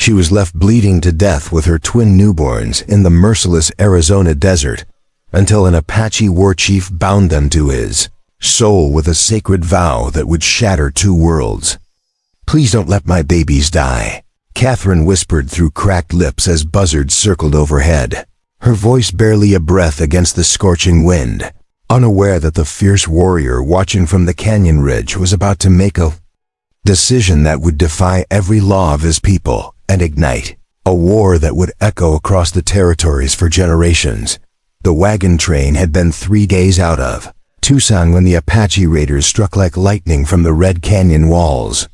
She was left bleeding to death with her twin newborns in the merciless Arizona desert until an Apache war chief bound them to his soul with a sacred vow that would shatter two worlds. "Please don't let my babies die," Catherine whispered through cracked lips as buzzards circled overhead, her voice barely a breath against the scorching wind, unaware that the fierce warrior watching from the canyon ridge was about to make a decision that would defy every law of his people and ignite a war that would echo across the territories for generations. The wagon train had been 3 days out of Tucson when the Apache raiders struck like lightning from the Red Canyon walls.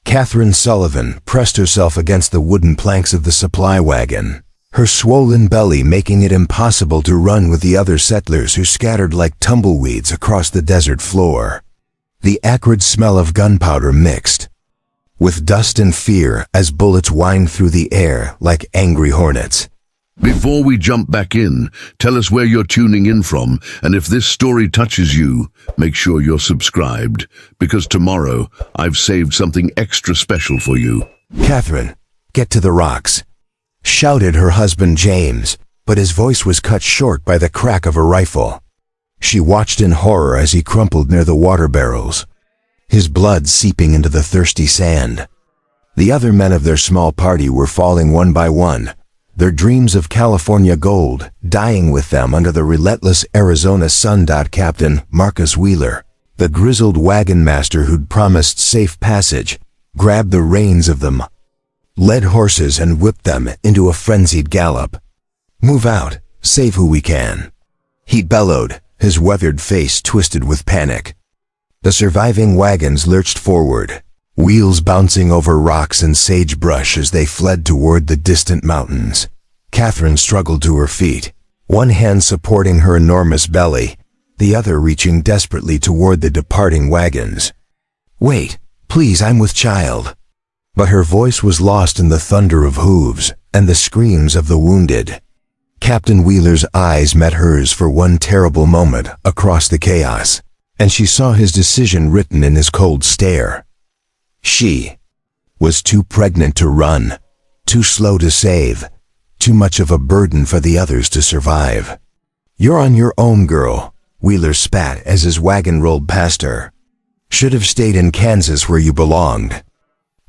Catherine Sullivan pressed herself against the wooden planks of the supply wagon, her swollen belly making it impossible to run with the other settlers who scattered like tumbleweeds across the desert floor. The acrid smell of gunpowder mixed with dust and fear as bullets whined through the air like angry hornets. Before we jump back in, tell us where you're tuning in from, and if this story touches you, make sure you're subscribed, because tomorrow I've saved something extra special for you. "Catherine, get to the rocks," shouted her husband James, but his voice was cut short by the crack of a rifle. She watched in horror as he crumpled near the water barrels, his blood seeping into the thirsty sand. The other men of their small party were falling one by one, their dreams of California gold dying with them under the relentless Arizona sun. Captain Marcus Wheeler, the grizzled wagon master who'd promised safe passage, grabbed the reins of them, led horses and whipped them into a frenzied gallop. "Move out, save who we can," he bellowed, his weathered face twisted with panic. The surviving wagons lurched forward, wheels bouncing over rocks and sagebrush as they fled toward the distant mountains. Catherine struggled to her feet, one hand supporting her enormous belly, the other reaching desperately toward the departing wagons. "Wait, please, I'm with child." But her voice was lost in the thunder of hooves and the screams of the wounded. Captain Wheeler's eyes met hers for one terrible moment across the chaos, and she saw his decision written in his cold stare. She was too pregnant to run, too slow to save, too much of a burden for the others to survive. "You're on your own, girl," Wheeler spat as his wagon rolled past her. "Should have stayed in Kansas where you belonged."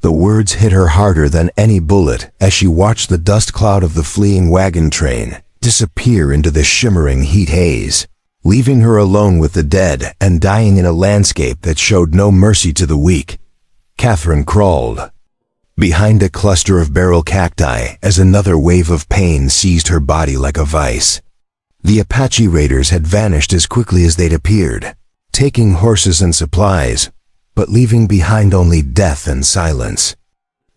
The words hit her harder than any bullet as she watched the dust cloud of the fleeing wagon train disappear into the shimmering heat haze, leaving her alone with the dead and dying in a landscape that showed no mercy to the weak. Catherine crawled behind a cluster of barrel cacti as another wave of pain seized her body like a vice. The Apache raiders had vanished as quickly as they'd appeared, taking horses and supplies, but leaving behind only death and silence.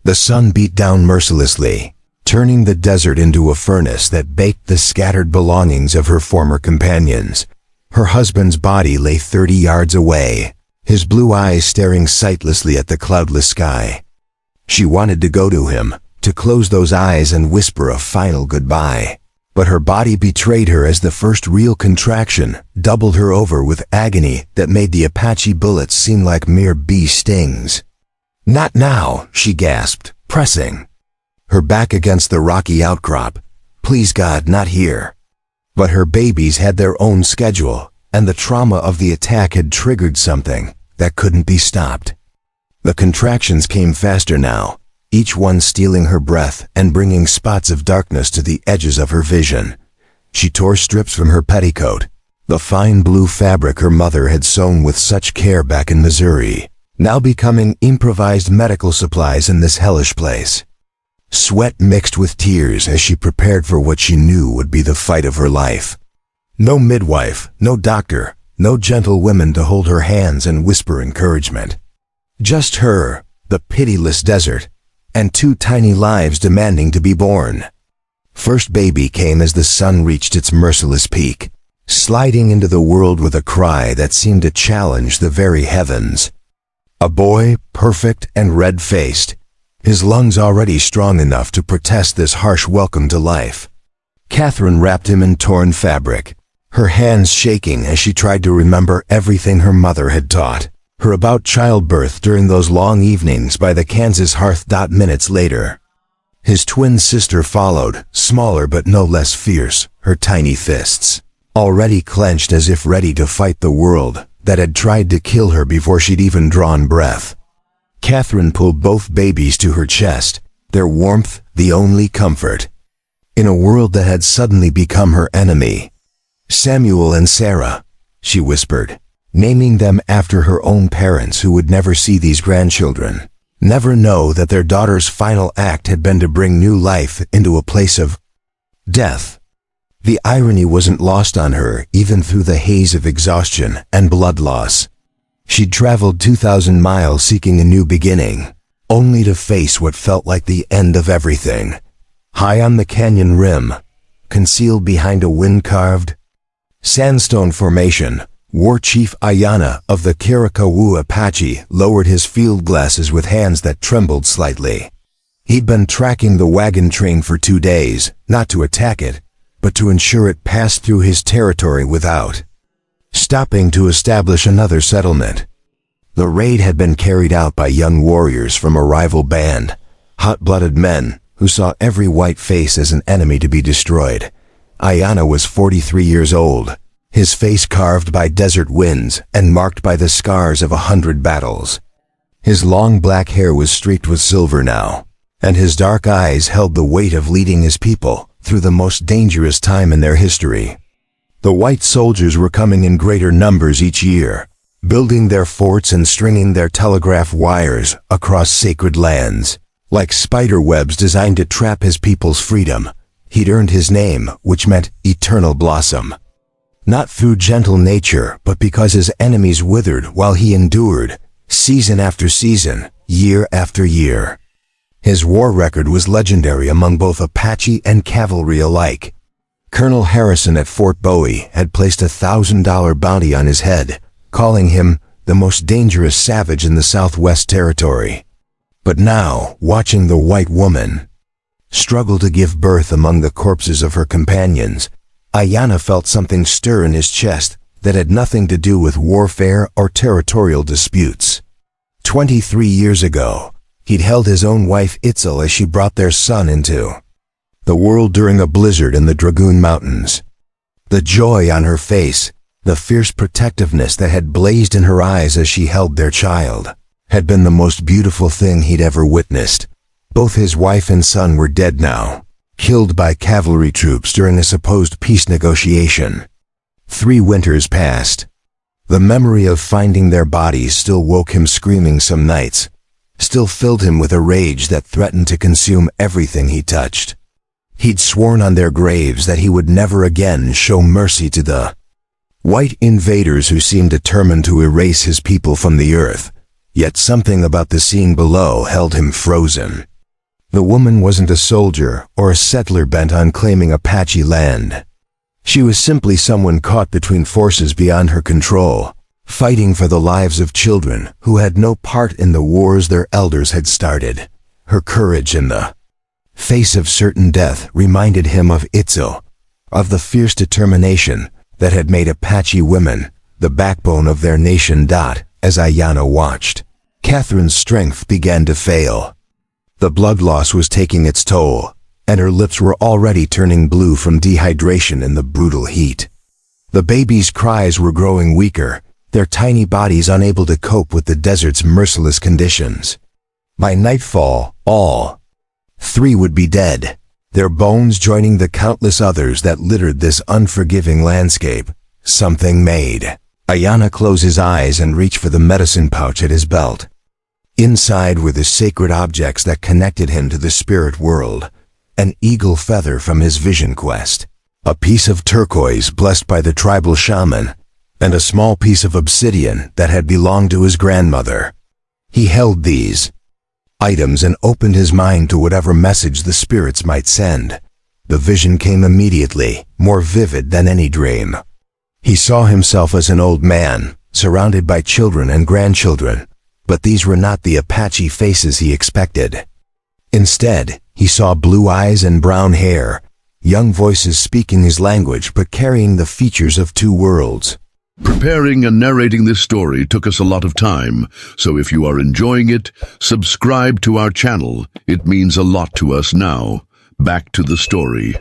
The sun beat down mercilessly, turning the desert into a furnace that baked the scattered belongings of her former companions. Her husband's body lay 30 yards away, his blue eyes staring sightlessly at the cloudless sky. She wanted to go to him, to close those eyes and whisper a final goodbye. But her body betrayed her as the first real contraction doubled her over with agony that made the Apache bullets seem like mere bee stings. "Not now," she gasped, pressing her back against the rocky outcrop. "Please God, not here." But her babies had their own schedule, and the trauma of the attack had triggered something that couldn't be stopped. The contractions came faster now, each one stealing her breath and bringing spots of darkness to the edges of her vision. She tore strips from her petticoat, the fine blue fabric her mother had sewn with such care back in Missouri, now becoming improvised medical supplies in this hellish place. Sweat mixed with tears as she prepared for what she knew would be the fight of her life. No midwife, no doctor, no gentle women to hold her hands and whisper encouragement. Just her, the pitiless desert, and 2 tiny lives demanding to be born. First baby came as the sun reached its merciless peak, sliding into the world with a cry that seemed to challenge the very heavens. A boy, perfect and red-faced, his lungs already strong enough to protest this harsh welcome to life. Catherine wrapped him in torn fabric, her hands shaking as she tried to remember everything her mother had taught her about childbirth during those long evenings by the Kansas hearth. Minutes later, His twin sister followed, smaller but no less fierce, her tiny fists already clenched as if ready to fight the world that had tried to kill her before she'd even drawn breath. Catherine pulled both babies to her chest, their warmth the only comfort. In a world that had suddenly become her enemy. Samuel and Sarah, she whispered, naming them after her own parents who would never see these grandchildren, never know that their daughter's final act had been to bring new life into a place of death. The irony wasn't lost on her even through the haze of exhaustion and blood loss. She'd traveled 2,000 miles seeking a new beginning, only to face what felt like the end of everything. High on the canyon rim, concealed behind a wind-carved sandstone formation, War Chief Ayanna of the Karakawoo Apache lowered his field glasses with hands that trembled slightly. He'd been tracking the wagon train for 2 days, not to attack it, but to ensure it passed through his territory without stopping to establish another settlement. The raid had been carried out by young warriors from a rival band, hot-blooded men who saw every white face as an enemy to be destroyed. Ayanna was 43 years old, his face carved by desert winds and marked by the scars of 100 battles. His long black hair was streaked with silver now, and his dark eyes held the weight of leading his people through the most dangerous time in their history. The white soldiers were coming in greater numbers each year, building their forts and stringing their telegraph wires across sacred lands. Like spider webs designed to trap his people's freedom, he'd earned his name, which meant Eternal Blossom. Not through gentle nature, but because his enemies withered while he endured, season after season, year after year. His war record was legendary among both Apache and cavalry alike. Colonel Harrison at Fort Bowie had placed $1,000 bounty on his head, calling him the most dangerous savage in the Southwest Territory. But now, watching the white woman struggle to give birth among the corpses of her companions, Ayanna felt something stir in his chest that had nothing to do with warfare or territorial disputes. 23 years ago, he'd held his own wife Itzel as she brought their son into the world during a blizzard in the Dragoon Mountains. The joy on her face, the fierce protectiveness that had blazed in her eyes as she held their child, had been the most beautiful thing he'd ever witnessed. Both his wife and son were dead now, killed by cavalry troops during a supposed peace negotiation. 3 winters passed. The memory of finding their bodies still woke him screaming some nights, still filled him with a rage that threatened to consume everything he touched. He'd sworn on their graves that he would never again show mercy to the white invaders who seemed determined to erase his people from the earth, yet something about the scene below held him frozen. The woman wasn't a soldier or a settler bent on claiming Apache land. She was simply someone caught between forces beyond her control, fighting for the lives of children who had no part in the wars their elders had started. Her courage in the face of certain death reminded him of Itzel, of the fierce determination that had made Apache women the backbone of their nation. As Ayanna watched, Catherine's strength began to fail. The blood loss was taking its toll, and her lips were already turning blue from dehydration in the brutal heat. The baby's cries were growing weaker, their tiny bodies unable to cope with the desert's merciless conditions. By nightfall, all 3 would be dead, their bones joining the countless others that littered this unforgiving landscape. Something made Ayanna close his eyes and reach for the medicine pouch at his belt. Inside were the sacred objects that connected him to the spirit world, an eagle feather from his vision quest, a piece of turquoise blessed by the tribal shaman, and a small piece of obsidian that had belonged to his grandmother. He held these items and opened his mind to whatever message the spirits might send. The vision came immediately, more vivid than any dream. He saw himself as an old man, surrounded by children and grandchildren, but these were not the Apache faces he expected. Instead, he saw blue eyes and brown hair, young voices speaking his language but carrying the features of 2 worlds. Preparing and narrating this story took us a lot of time, so if you are enjoying it, subscribe to our channel. It means a lot to us now. Back to the story.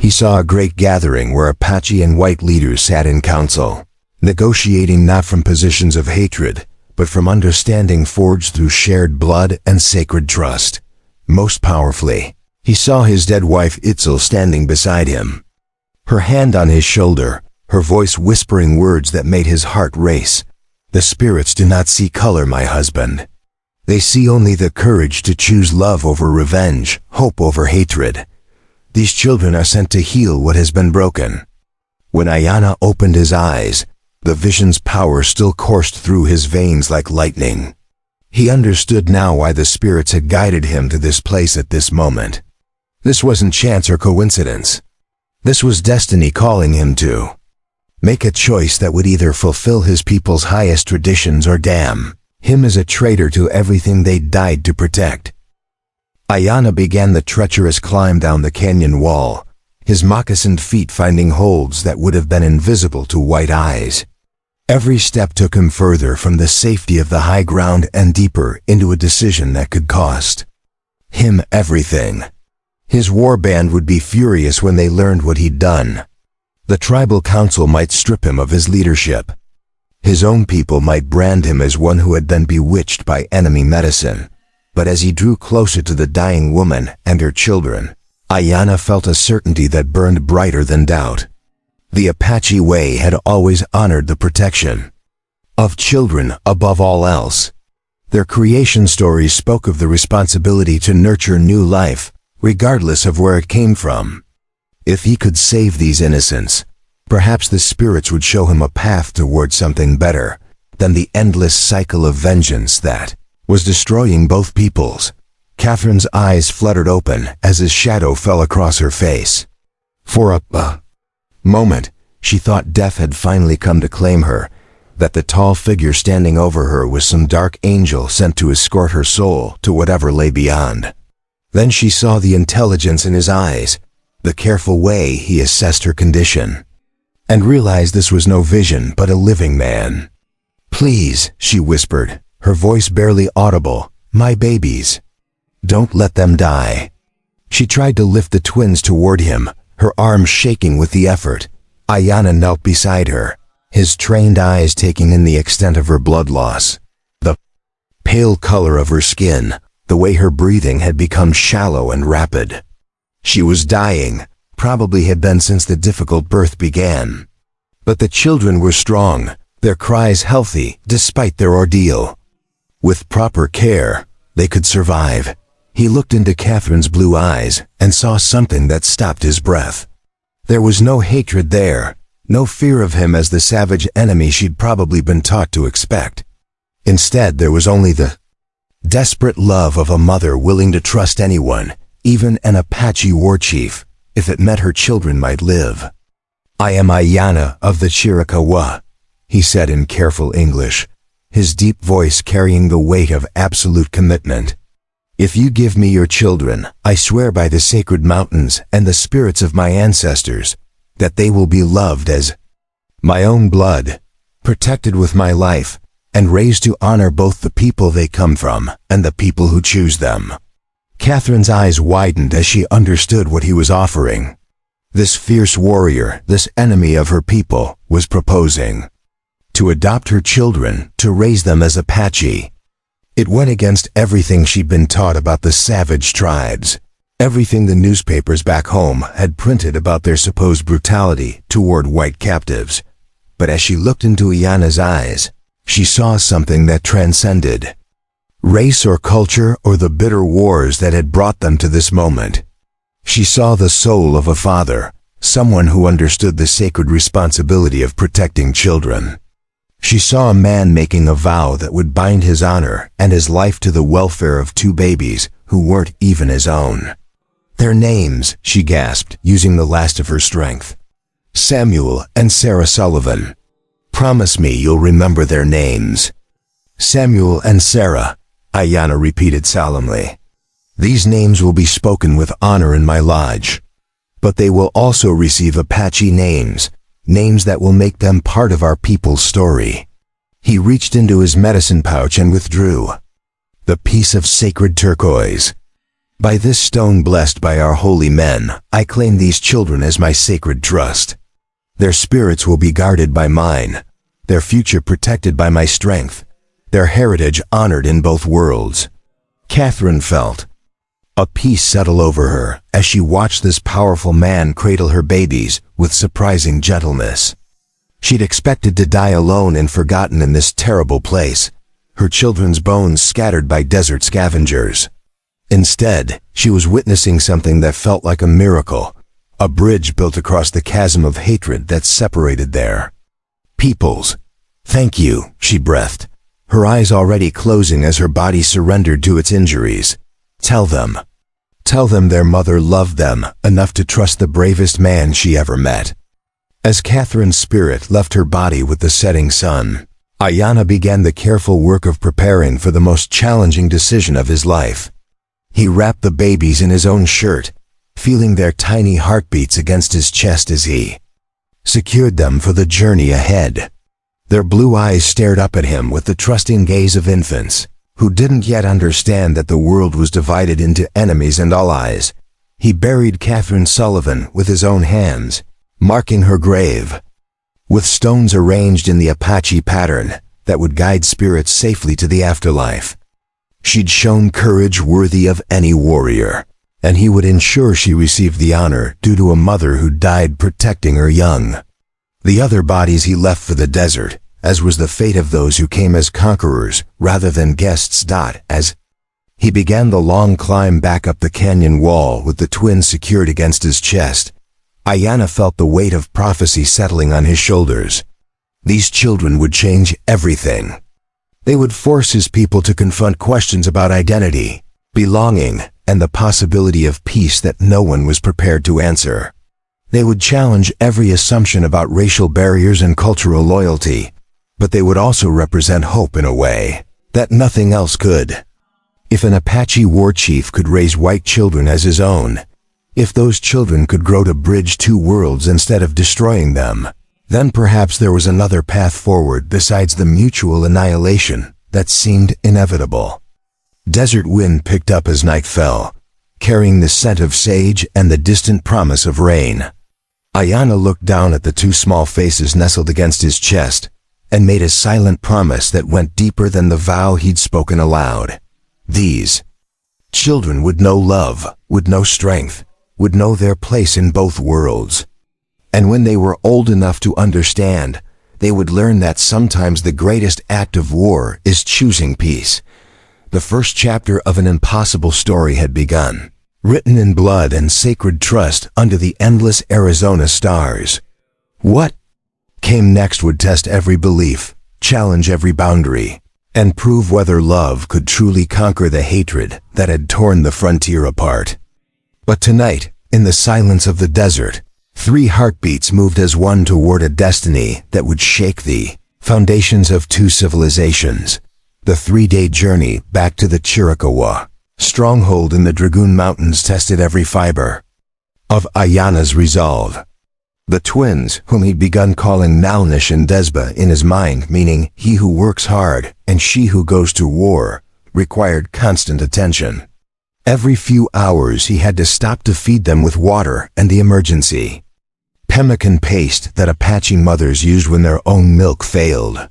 He saw a great gathering where Apache and white leaders sat in council, negotiating not from positions of hatred, but from understanding forged through shared blood and sacred trust. Most powerfully, he saw his dead wife Itzel standing beside him, her hand on his shoulder, her voice whispering words that made his heart race. The spirits do not see color, my husband. They see only the courage to choose love over revenge, hope over hatred. These children are sent to heal what has been broken. When Ayanna opened his eyes, the vision's power still coursed through his veins like lightning. He understood now why the spirits had guided him to this place at this moment. This wasn't chance or coincidence. This was destiny calling him to make a choice that would either fulfill his people's highest traditions or damn him as a traitor to everything they died to protect. Ayanna began the treacherous climb down the canyon wall, his moccasined feet finding holds that would have been invisible to white eyes. Every step took him further from the safety of the high ground and deeper into a decision that could cost him everything. His warband would be furious when they learned what he'd done. The tribal council might strip him of his leadership. His own people might brand him as one who had been bewitched by enemy medicine. But as he drew closer to the dying woman and her children, Ayanna felt a certainty that burned brighter than doubt. The Apache way had always honored the protection of children above all else. Their creation stories spoke of the responsibility to nurture new life, regardless of where it came from. If he could save these innocents, perhaps the spirits would show him a path toward something better than the endless cycle of vengeance that was destroying both peoples. Catherine's eyes fluttered open as his shadow fell across her face. For a moment, she thought death had finally come to claim her, that the tall figure standing over her was some dark angel sent to escort her soul to whatever lay beyond. Then she saw the intelligence in his eyes, the careful way he assessed her condition, and realized this was no vision but a living man. "Please," she whispered, her voice barely audible, "my babies. Don't let them die." She tried to lift the twins toward him, her arms shaking with the effort. Ayanna knelt beside her, his trained eyes taking in the extent of her blood loss. The pale color of her skin, the way her breathing had become shallow and rapid. She was dying, probably had been since the difficult birth began. But the children were strong, their cries healthy despite their ordeal. With proper care, they could survive. He looked into Catherine's blue eyes and saw something that stopped his breath. There was no hatred there, no fear of him as the savage enemy she'd probably been taught to expect. Instead, there was only the desperate love of a mother willing to trust anyone, even an Apache war chief, if it meant her children might live. "I am Ayanna of the Chiricahua," he said in careful English, his deep voice carrying the weight of absolute commitment. "If you give me your children, I swear by the sacred mountains and the spirits of my ancestors, that they will be loved as my own blood, protected with my life, and raised to honor both the people they come from and the people who choose them." Catherine's eyes widened as she understood what he was offering. This fierce warrior, this enemy of her people, was proposing to adopt her children, to raise them as Apache. It went against everything she'd been taught about the savage tribes, everything the newspapers back home had printed about their supposed brutality toward white captives. But as she looked into Ayanna's eyes, she saw something that transcended race or culture or the bitter wars that had brought them to this moment. She saw the soul of a father, someone who understood the sacred responsibility of protecting children. She saw a man making a vow that would bind his honor and his life to the welfare of two babies who weren't even his own. "Their names," she gasped, using the last of her strength. "Samuel and Sarah Sullivan. Promise me you'll remember their names." "Samuel and Sarah," Ayanna repeated solemnly. "These names will be spoken with honor in my lodge. But they will also receive Apache names, names that will make them part of our people's story. He reached into his medicine pouch and withdrew. The piece of sacred turquoise. By this stone blessed by our holy men, I claim these children as my sacred trust. Their spirits will be guarded by mine, their future protected by my strength, their heritage honored in both worlds. Catherine felt a peace settle over her as she watched this powerful man cradle her babies with surprising gentleness. She'd expected to die alone and forgotten in this terrible place, her children's bones scattered by desert scavengers. Instead, she was witnessing something that felt like a miracle, a bridge built across the chasm of hatred that separated their peoples. Thank you, she breathed, her eyes already closing as her body surrendered to its injuries. Tell them their mother loved them enough to trust the bravest man she ever met. As Catherine's spirit left her body with the setting sun, Ayanna began the careful work of preparing for the most challenging decision of his life. He wrapped the babies in his own shirt, feeling their tiny heartbeats against his chest as he secured them for the journey ahead. Their blue eyes stared up at him with the trusting gaze of infants, who didn't yet understand that the world was divided into enemies and allies. He buried Catherine Sullivan with his own hands, marking her grave with stones arranged in the Apache pattern that would guide spirits safely to the afterlife. She'd shown courage worthy of any warrior, and he would ensure she received the honor due to a mother who died protecting her young. The other bodies he left for the desert, as was the fate of those who came as conquerors rather than guests. As he began the long climb back up the canyon wall with the twins secured against his chest, Ayanna felt the weight of prophecy settling on his shoulders. These children would change everything. They would force his people to confront questions about identity, belonging, and the possibility of peace that no one was prepared to answer. They would challenge every assumption about racial barriers and cultural loyalty, but they would also represent hope in a way that nothing else could. If an Apache war chief could raise white children as his own, if those children could grow to bridge two worlds instead of destroying them, then perhaps there was another path forward besides the mutual annihilation that seemed inevitable. Desert wind picked up as night fell, carrying the scent of sage and the distant promise of rain. Ayanna looked down at the two small faces nestled against his chest and made a silent promise that went deeper than the vow he'd spoken aloud. These children would know love, would know strength, would know their place in both worlds. And when they were old enough to understand, they would learn that sometimes the greatest act of war is choosing peace. The first chapter of an impossible story had begun, written in blood and sacred trust under the endless Arizona stars. What came next would test every belief, challenge every boundary, and prove whether love could truly conquer the hatred that had torn the frontier apart. But tonight, in the silence of the desert, 3 heartbeats moved as one toward a destiny that would shake the foundations of 2 civilizations. The 3-day journey back to the Chiricahua stronghold in the Dragoon Mountains tested every fiber of Ayanna's resolve. The twins, whom he'd begun calling Nalnish and Desba in his mind, meaning he who works hard and she who goes to war, required constant attention. Every few hours he had to stop to feed them with water and the emergency pemmican paste that Apache mothers used when their own milk failed.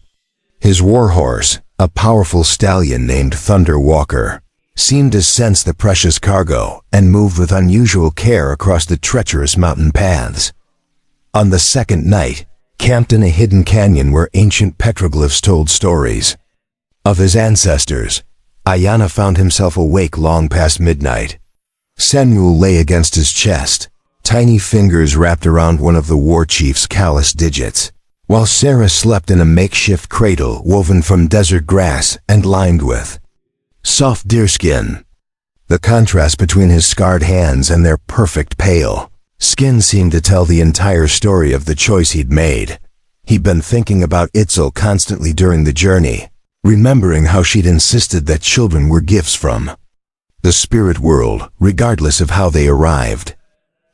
His warhorse, a powerful stallion named Thunder Walker, seemed to sense the precious cargo and moved with unusual care across the treacherous mountain paths. On the second night, camped in a hidden canyon where ancient petroglyphs told stories of his ancestors, Ayanna found himself awake long past midnight. Samuel lay against his chest, tiny fingers wrapped around one of the war chief's callous digits, while Sarah slept in a makeshift cradle woven from desert grass and lined with soft deerskin. The contrast between his scarred hands and their perfect pale skin seemed to tell the entire story of the choice he'd made. He'd been thinking about Itzel constantly during the journey, remembering how she'd insisted that children were gifts from the spirit world, regardless of how they arrived.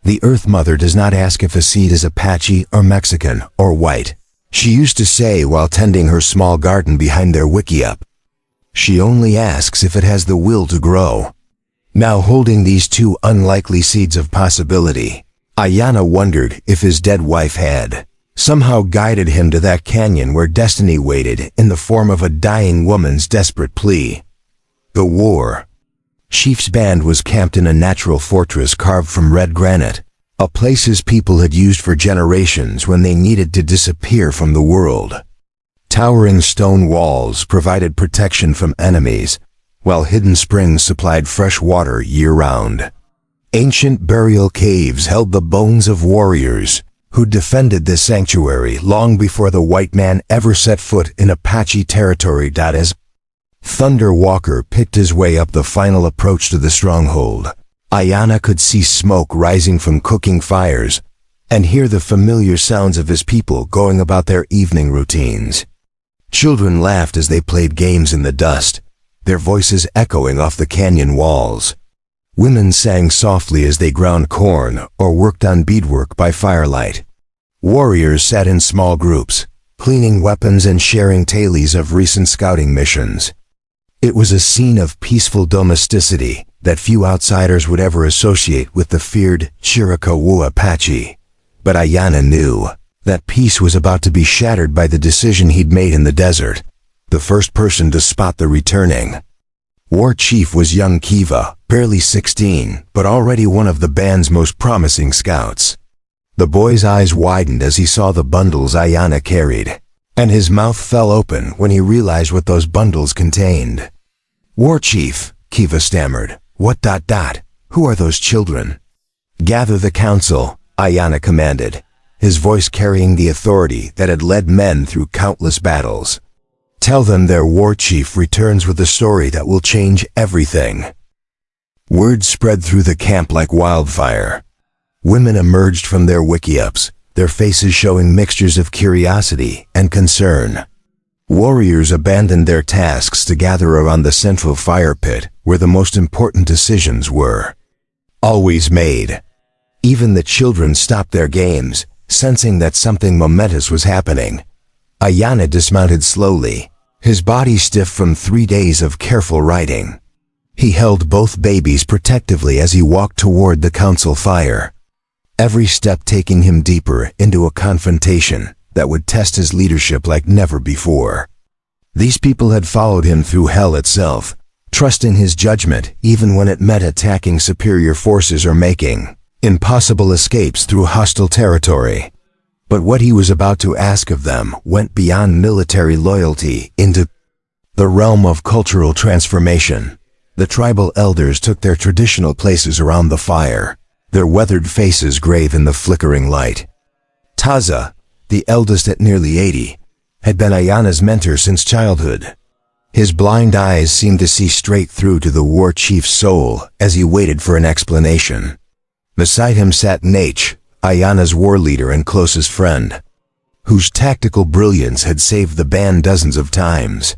The Earth Mother does not ask if a seed is Apache or Mexican or white. She used to say while tending her small garden behind their wickiup. She only asks if it has the will to grow. Now holding these two unlikely seeds of possibility, Ayanna wondered if his dead wife had somehow guided him to that canyon where destiny waited in the form of a dying woman's desperate plea. The war. Chief's band was camped in a natural fortress carved from red granite, a place his people had used for generations when they needed to disappear from the world. Towering stone walls provided protection from enemies, while hidden springs supplied fresh water year-round. Ancient burial caves held the bones of warriors who defended this sanctuary long before the white man ever set foot in Apache territory. As Thunder Walker picked his way up the final approach to the stronghold, Ayanna could see smoke rising from cooking fires and hear the familiar sounds of his people going about their evening routines. Children laughed as they played games in the dust, their voices echoing off the canyon walls. Women sang softly as they ground corn or worked on beadwork by firelight. Warriors sat in small groups, cleaning weapons and sharing tales of recent scouting missions. It was a scene of peaceful domesticity that few outsiders would ever associate with the feared Chiricahua Apache. But Ayanna knew that peace was about to be shattered by the decision he'd made in the desert, the first person to spot the returning. War Chief was young Kiva, barely 16, but already one of the band's most promising scouts. The boy's eyes widened as he saw the bundles Ayanna carried, and his mouth fell open when he realized what those bundles contained. "War Chief," Kiva stammered, "what? Who are those children?" "Gather the council," Ayanna commanded, his voice carrying the authority that had led men through countless battles. "Tell them their war chief returns with a story that will change everything." Word spread through the camp like wildfire. Women emerged from their wickiups, their faces showing mixtures of curiosity and concern. Warriors abandoned their tasks to gather around the central fire pit where the most important decisions were always made. Even the children stopped their games, sensing that something momentous was happening. Ayanna dismounted slowly, his body stiff from 3 days of careful riding. He held both babies protectively as he walked toward the council fire, every step taking him deeper into a confrontation that would test his leadership like never before. These people had followed him through hell itself, trusting his judgment even when it meant attacking superior forces or making impossible escapes through hostile territory. But what he was about to ask of them went beyond military loyalty into the realm of cultural transformation. The tribal elders took their traditional places around the fire, their weathered faces grave in the flickering light. Taza, the eldest at nearly 80, had been Ayanna's mentor since childhood. His blind eyes seemed to see straight through to the war chief's soul as he waited for an explanation. Beside him sat Nach, Ayanna's war leader and closest friend, whose tactical brilliance had saved the band dozens of times.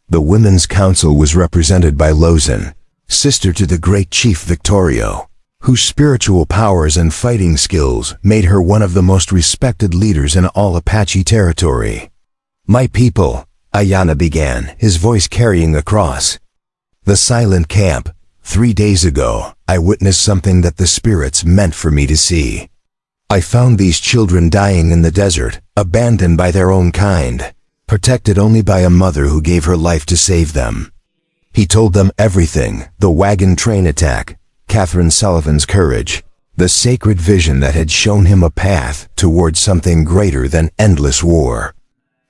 The Women's Council was represented by Lozan, sister to the great Chief Victorio, whose spiritual powers and fighting skills made her one of the most respected leaders in all Apache territory. "My people," Ayanna began, his voice carrying across the silent camp. 3 days ago, I witnessed something that the spirits meant for me to see. I found these children dying in the desert, abandoned by their own kind, protected only by a mother who gave her life to save them. He told them everything: the wagon train attack, Catherine Sullivan's courage, the sacred vision that had shown him a path towards something greater than endless war.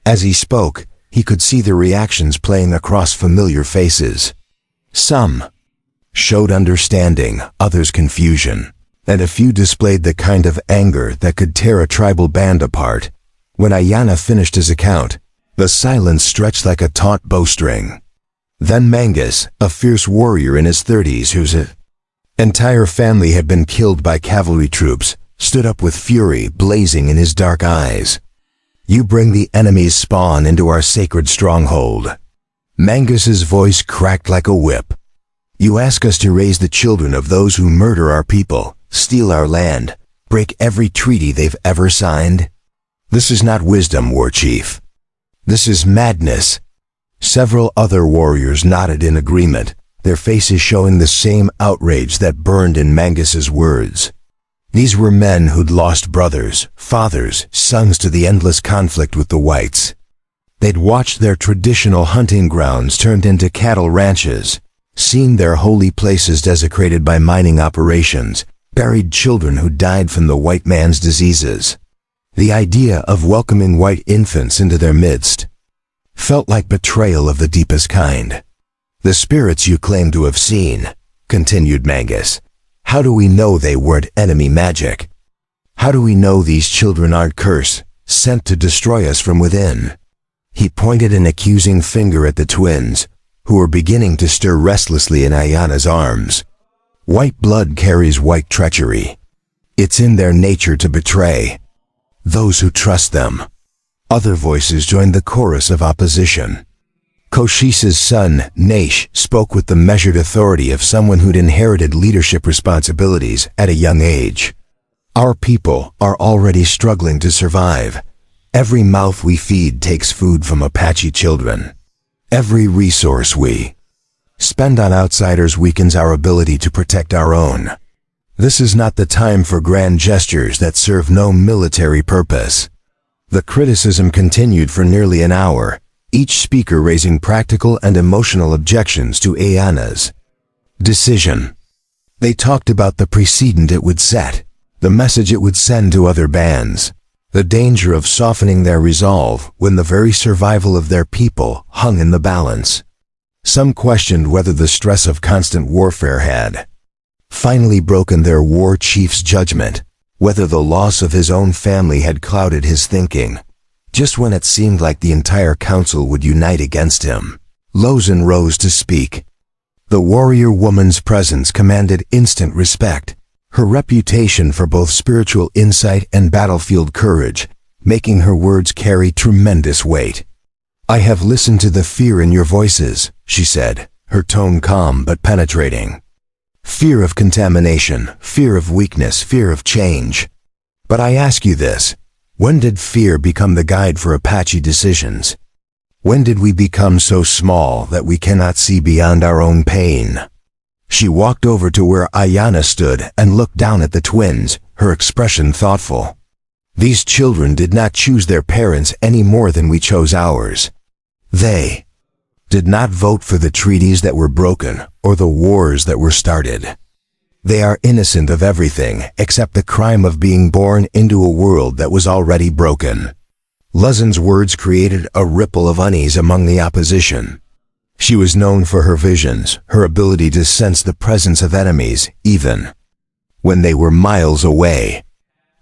As he spoke, he could see the reactions playing across familiar faces. Some showed understanding, others confusion, and a few displayed the kind of anger that could tear a tribal band apart. When Ayanna finished his account, the silence stretched like a taut bowstring. Then Mangus, a fierce warrior in his 30s whose entire family had been killed by cavalry troops, stood up with fury blazing in his dark eyes. "You bring the enemy's spawn into our sacred stronghold." Mangus's voice cracked like a whip. "You ask us to raise the children of those who murder our people, steal our land, break every treaty they've ever signed? This is not wisdom, war chief. This is madness. Several other warriors nodded in agreement, their faces showing the same outrage that burned in Mangus's words. These were men who'd lost brothers, fathers, sons to the endless conflict with the whites. They'd watched their traditional hunting grounds turned into cattle ranches, seen their holy places desecrated by mining operations, buried children who died from the white man's diseases. The idea of welcoming white infants into their midst felt like betrayal of the deepest kind. The spirits you claim to have seen, continued Mangus. How do we know they weren't enemy magic? How do we know these children aren't cursed, sent to destroy us from within? He pointed an accusing finger at the twins, who were beginning to stir restlessly in Ayana's arms. White blood carries white treachery. It's in their nature to betray those who trust them. Other voices joined the chorus of opposition. Koshisa's son, Naish, spoke with the measured authority of someone who'd inherited leadership responsibilities at a young age. Our people are already struggling to survive. Every mouth we feed takes food from Apache children. Every resource we spend on outsiders weakens our ability to protect our own. This is not the time for grand gestures that serve no military purpose. The criticism continued for nearly an hour, each speaker raising practical and emotional objections to Ayana's decision. They talked about the precedent it would set, the message it would send to other bands, the danger of softening their resolve when the very survival of their people hung in the balance. Some questioned whether the stress of constant warfare had finally broken their war chief's judgment, whether the loss of his own family had clouded his thinking. Just when it seemed like the entire council would unite against him, Lozan rose to speak. The warrior woman's presence commanded instant respect, her reputation for both spiritual insight and battlefield courage, making her words carry tremendous weight. I have listened to the fear in your voices, she said, her tone calm but penetrating. Fear of contamination, fear of weakness, fear of change. But I ask you this. When did fear become the guide for Apache decisions? When did we become so small that we cannot see beyond our own pain? She walked over to where Ayana stood and looked down at the twins, her expression thoughtful. These children did not choose their parents any more than we chose ours. They did not vote for the treaties that were broken or the wars that were started. They are innocent of everything except the crime of being born into a world that was already broken. Lozan's words created a ripple of unease among the opposition. She was known for her visions, her ability to sense the presence of enemies, even when they were miles away.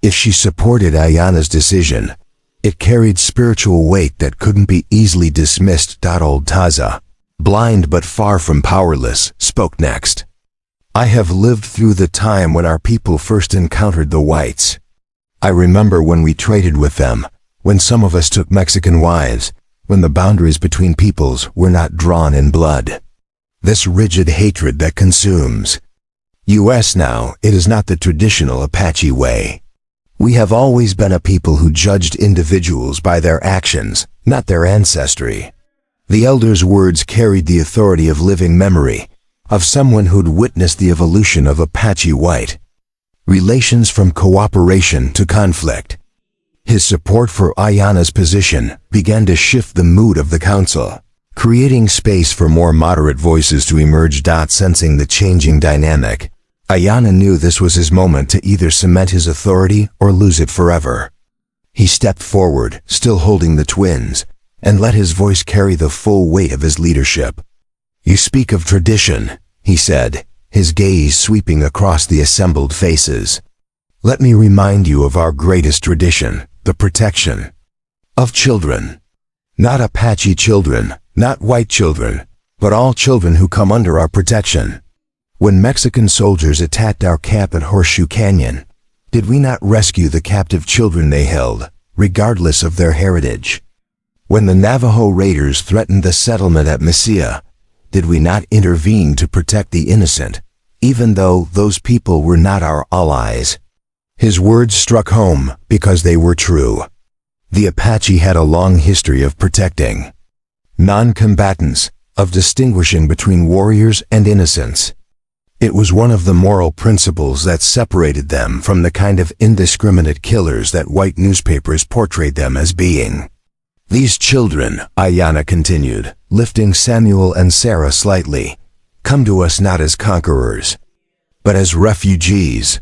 If she supported Ayana's decision, it carried spiritual weight that couldn't be easily dismissed. Old Taza, blind but far from powerless, spoke next. I have lived through the time when our people first encountered the whites. I remember when we traded with them, when some of us took Mexican wives, when the boundaries between peoples were not drawn in blood. This rigid hatred that consumes. U.S. now, it is not the traditional Apache way. We have always been a people who judged individuals by their actions, not their ancestry. The elders' words carried the authority of living memory, of someone who'd witnessed the evolution of Apache white relations from cooperation to conflict. His support for Ayana's position began to shift the mood of the council, creating space for more moderate voices to emerge. Sensing the changing dynamic, Ayana knew this was his moment to either cement his authority or lose it forever. He stepped forward, still holding the twins, and let his voice carry the full weight of his leadership. You speak of tradition, he said, his gaze sweeping across the assembled faces. Let me remind you of our greatest tradition, the protection of children. Not Apache children, not white children, but all children who come under our protection. When Mexican soldiers attacked our camp at Horseshoe Canyon, did we not rescue the captive children they held, regardless of their heritage? When the Navajo raiders threatened the settlement at Mesilla, did we not intervene to protect the innocent, even though those people were not our allies. His words struck home because they were true. The Apache had a long history of protecting non-combatants, of distinguishing between warriors and innocents. It was one of the moral principles that separated them from the kind of indiscriminate killers that white newspapers portrayed them as being. These children, Ayanna continued, lifting Samuel and Sarah slightly, come to us not as conquerors, but as refugees.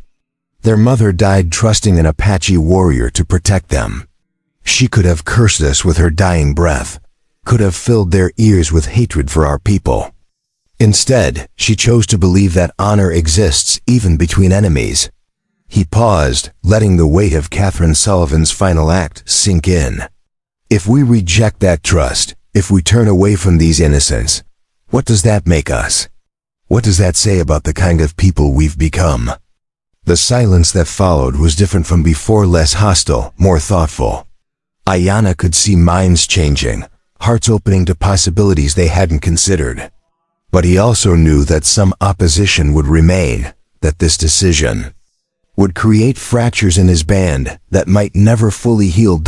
Their mother died trusting an Apache warrior to protect them. She could have cursed us with her dying breath, could have filled their ears with hatred for our people. Instead, she chose to believe that honor exists even between enemies. He paused, letting the weight of Catherine Sullivan's final act sink in. If we reject that trust, if we turn away from these innocents, what does that make us? What does that say about the kind of people we've become? The silence that followed was different from before, less hostile, more thoughtful. Ayanna could see minds changing, hearts opening to possibilities they hadn't considered. But he also knew that some opposition would remain, that this decision would create fractures in his band that might never fully heal.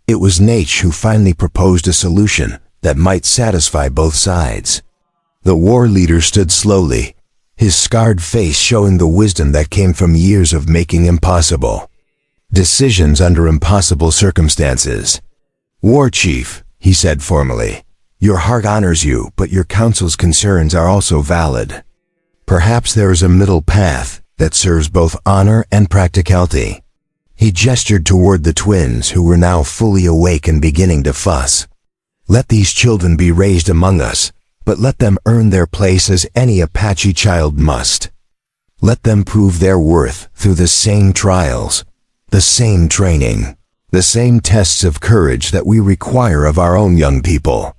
It was Nate who finally proposed a solution that might satisfy both sides. The war leader stood slowly, his scarred face showing the wisdom that came from years of making impossible decisions under impossible circumstances. War Chief, he said formally, your heart honors you, but your council's concerns are also valid. Perhaps there is a middle path that serves both honor and practicality. He gestured toward the twins who were now fully awake and beginning to fuss. Let these children be raised among us, but let them earn their place as any Apache child must. Let them prove their worth through the same trials, the same training, the same tests of courage that we require of our own young people.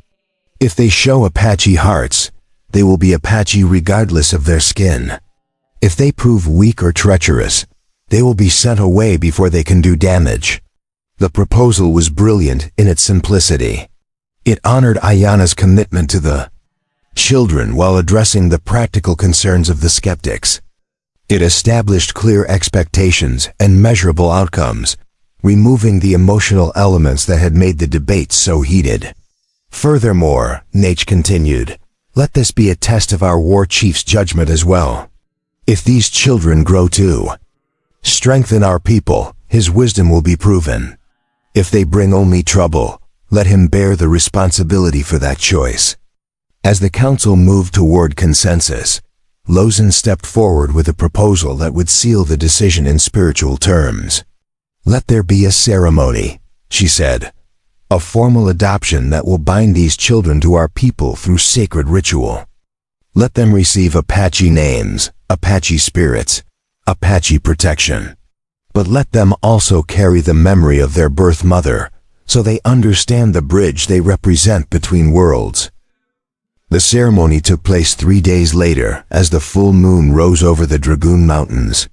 If they show Apache hearts, they will be Apache regardless of their skin. If they prove weak or treacherous, they will be sent away before they can do damage. The proposal was brilliant in its simplicity. It honored Ayanna's commitment to the children while addressing the practical concerns of the skeptics. It established clear expectations and measurable outcomes, removing the emotional elements that had made the debate so heated. Furthermore, Nate continued, let this be a test of our war chief's judgment as well. If these children grow to strengthen our people, his wisdom will be proven. If they bring only trouble, let him bear the responsibility for that choice. As the council moved toward consensus, Lozin stepped forward with a proposal that would seal the decision in spiritual terms. Let there be a ceremony, she said. A formal adoption that will bind these children to our people through sacred ritual. Let them receive Apache names, Apache spirits, Apache protection. But let them also carry the memory of their birth mother, so they understand the bridge they represent between worlds. The ceremony took place 3 days later as the full moon rose over the Dragoon Mountains.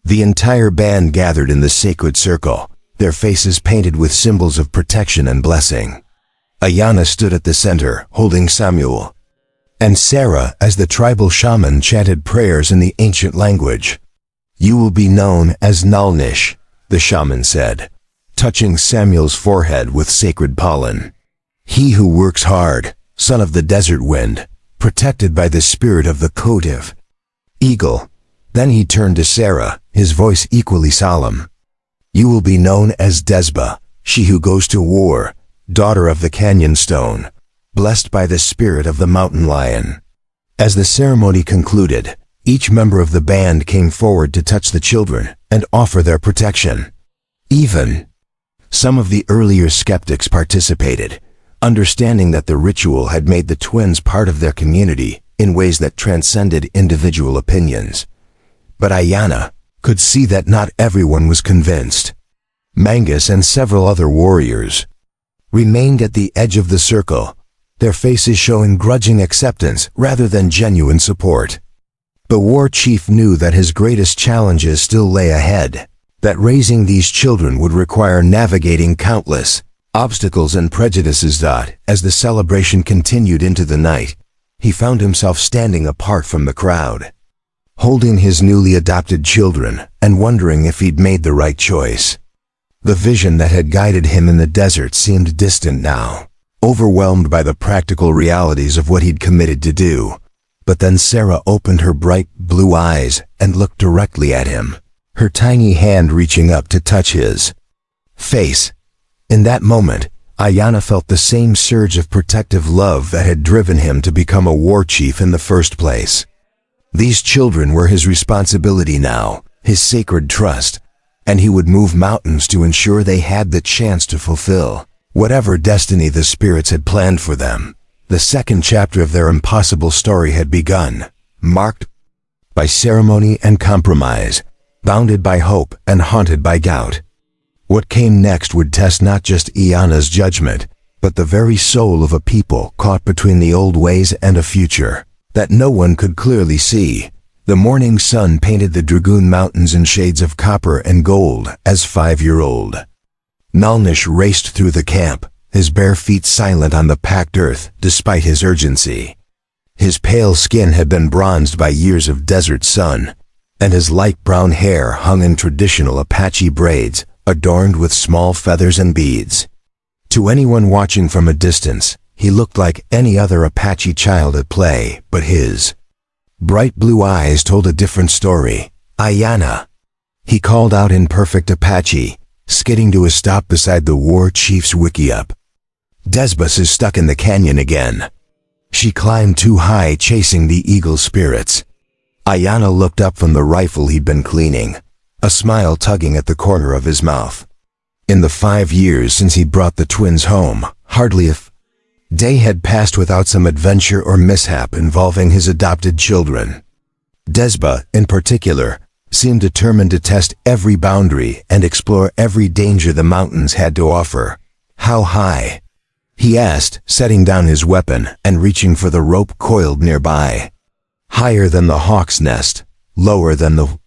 The entire band gathered in the sacred circle, their faces painted with symbols of protection and blessing. Ayanna stood at the center, holding Samuel, and Sarah as the tribal shaman chanted prayers in the ancient language. You will be known as Nalnish, the shaman said, touching Samuel's forehead with sacred pollen. He who works hard, son of the desert wind, protected by the spirit of the Kotiv eagle. Then he turned to Sarah, his voice equally solemn. You will be known as Desba, she who goes to war, daughter of the canyon stone, blessed by the spirit of the mountain lion. As the ceremony concluded, each member of the band came forward to touch the children and offer their protection. Even some of the earlier skeptics participated, understanding that the ritual had made the twins part of their community in ways that transcended individual opinions. But Ayanna could see that not everyone was convinced. Mangus and several other warriors remained at the edge of the circle, their faces showing grudging acceptance rather than genuine support. The war chief knew that his greatest challenges still lay ahead, that raising these children would require navigating countless obstacles and prejudices. As the celebration continued into the night, he found himself standing apart from the crowd. holding his newly adopted children and wondering if he'd made the right choice. The vision that had guided him in the desert seemed distant now, overwhelmed by the practical realities of what he'd committed to do. But then Sarah opened her bright blue eyes and looked directly at him, her tiny hand reaching up to touch his face. In that moment, Ayanna felt the same surge of protective love that had driven him to become a war chief in the first place. These children were his responsibility now, his sacred trust, and he would move mountains to ensure they had the chance to fulfill whatever destiny the spirits had planned for them. The second chapter of their impossible story had begun, marked by ceremony and compromise, bounded by hope and haunted by doubt. What came next would test not just Ayanna's judgment, but the very soul of a people caught between the old ways and a future that no one could clearly see. The morning sun painted the Dragoon Mountains in shades of copper and gold as 5-year-old Nalnish raced through the camp, his bare feet silent on the packed earth despite his urgency. His pale skin had been bronzed by years of desert sun, and his light brown hair hung in traditional Apache braids, adorned with small feathers and beads. To anyone watching from a distance, he looked like any other Apache child at play, but his bright blue eyes told a different story. "Ayanna," he called out in perfect Apache, skidding to a stop beside the war chief's wickiup. "Desbus is stuck in the canyon again." She climbed too high, chasing the eagle spirits. Ayanna looked up from the rifle he'd been cleaning, a smile tugging at the corner of his mouth. In the 5 years since he'd brought the twins home, hardly a day had passed without some adventure or mishap involving his adopted children. Desba, in particular, seemed determined to test every boundary and explore every danger the mountains had to offer. "How high?" he asked, setting down his weapon and reaching for the rope coiled nearby. "Higher than the hawk's nest, lower than the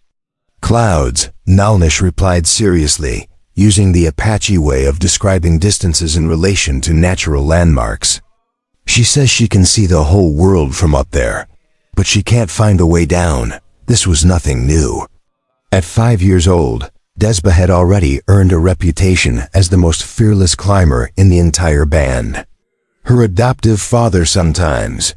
clouds," Nalnish replied seriously, using the Apache way of describing distances in relation to natural landmarks. "She says she can see the whole world from up there, but she can't find a way down." This was nothing new. At 5 years old, Desba had already earned a reputation as the most fearless climber in the entire band. Her adoptive father sometimes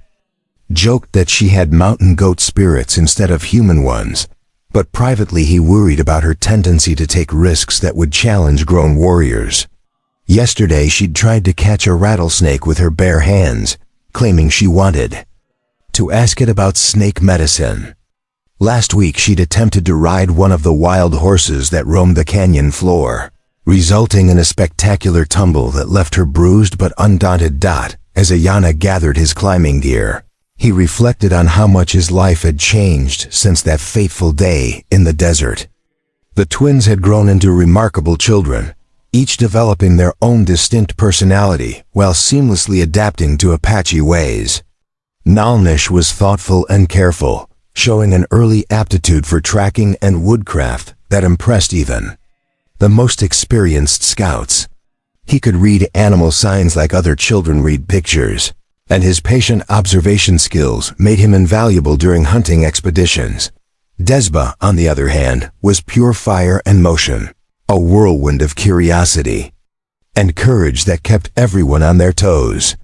joked that she had mountain goat spirits instead of human ones, but privately he worried about her tendency to take risks that would challenge grown warriors. Yesterday she'd tried to catch a rattlesnake with her bare hands, claiming she wanted to ask it about snake medicine. Last week she'd attempted to ride one of the wild horses that roamed the canyon floor, resulting in a spectacular tumble that left her bruised but undaunted. As Ayanna gathered his climbing gear, he reflected on how much his life had changed since that fateful day in the desert. The twins had grown into remarkable children, each developing their own distinct personality while seamlessly adapting to Apache ways. Nalnish was thoughtful and careful, showing an early aptitude for tracking and woodcraft that impressed even the most experienced scouts. He could read animal signs like other children read pictures, and his patient observation skills made him invaluable during hunting expeditions. Desba, on the other hand, was pure fire and motion, a whirlwind of curiosity and courage that kept everyone on their toes.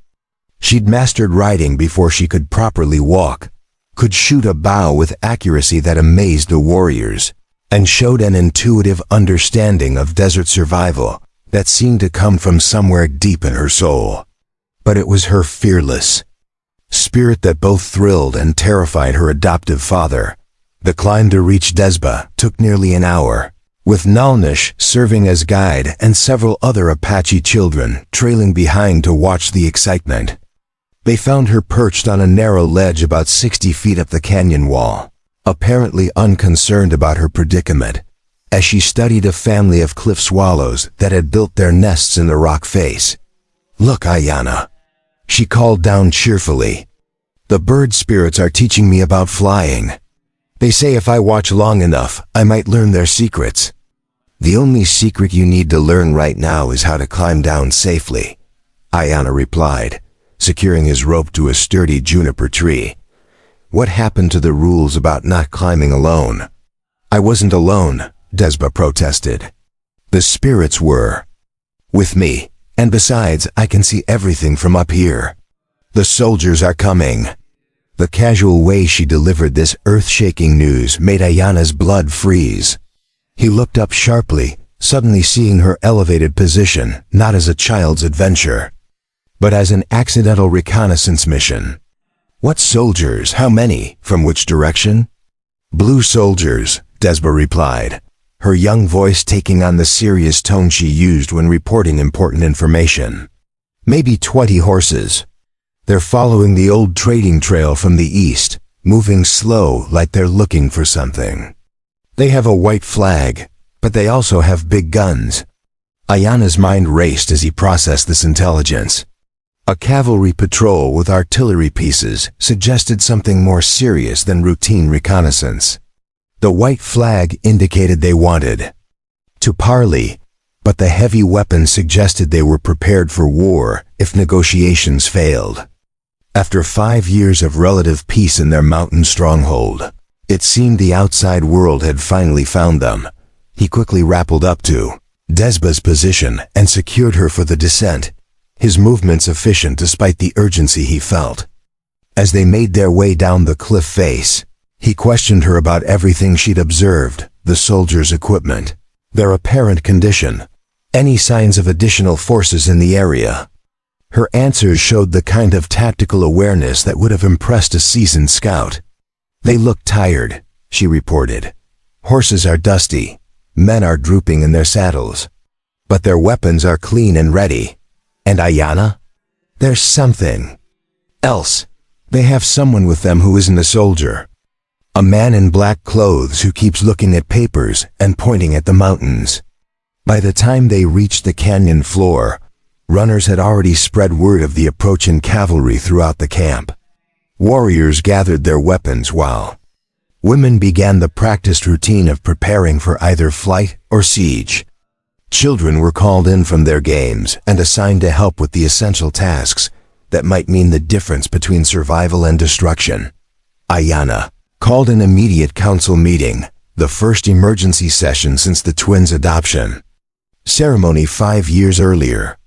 She'd mastered riding before she could properly walk, could shoot a bow with accuracy that amazed the warriors, and showed an intuitive understanding of desert survival that seemed to come from somewhere deep in her soul. But it was her fearless spirit that both thrilled and terrified her adoptive father. The climb to reach Desba took nearly an hour, with Nalnish serving as guide and several other Apache children trailing behind to watch the excitement. They found her perched on a narrow ledge about 60 feet up the canyon wall, apparently unconcerned about her predicament, as she studied a family of cliff swallows that had built their nests in the rock face. "Look, Ayanna," she called down cheerfully. "The bird spirits are teaching me about flying. They say if I watch long enough, I might learn their secrets." "The only secret you need to learn right now is how to climb down safely," Ayanna replied, securing his rope to a sturdy juniper tree. What happened to the rules about not climbing alone? I wasn't alone, Desba protested. The spirits were. With me, and besides, I can see everything from up here. The soldiers are coming. The casual way she delivered this earth-shaking news made Ayana's blood freeze. He looked up sharply, suddenly seeing her elevated position not as a child's adventure, but as an accidental reconnaissance mission. What soldiers? How many? From which direction? Blue soldiers, Desba replied, her young voice taking on the serious tone she used when reporting important information. Maybe 20 horses. They're following the old trading trail from the east, moving slow like they're looking for something. They have a white flag, but they also have big guns. Ayana's mind raced as he processed this intelligence. A cavalry patrol with artillery pieces suggested something more serious than routine reconnaissance. The white flag indicated they wanted to parley, but the heavy weapons suggested they were prepared for war if negotiations failed. After 5 years of relative peace in their mountain stronghold, it seemed the outside world had finally found them. He quickly rappelled up to Desba's position and secured her for the descent, his movements efficient despite the urgency he felt. As they made their way down the cliff face, he questioned her about everything she'd observed, the soldiers' equipment, their apparent condition, any signs of additional forces in the area. Her answers showed the kind of tactical awareness that would have impressed a seasoned scout. They look tired, she reported. Horses are dusty, men are drooping in their saddles, but their weapons are clean and ready. And Ayana? There's something else. They have someone with them who isn't a soldier. A man in black clothes who keeps looking at papers and pointing at the mountains. By the time they reached the canyon floor, runners had already spread word of the approaching cavalry throughout the camp. Warriors gathered their weapons while women began the practiced routine of preparing for either flight or siege. Children were called in from their games and assigned to help with the essential tasks that might mean the difference between survival and destruction. Ayana called an immediate council meeting, the first emergency session since the twins' adoption ceremony 5 years earlier.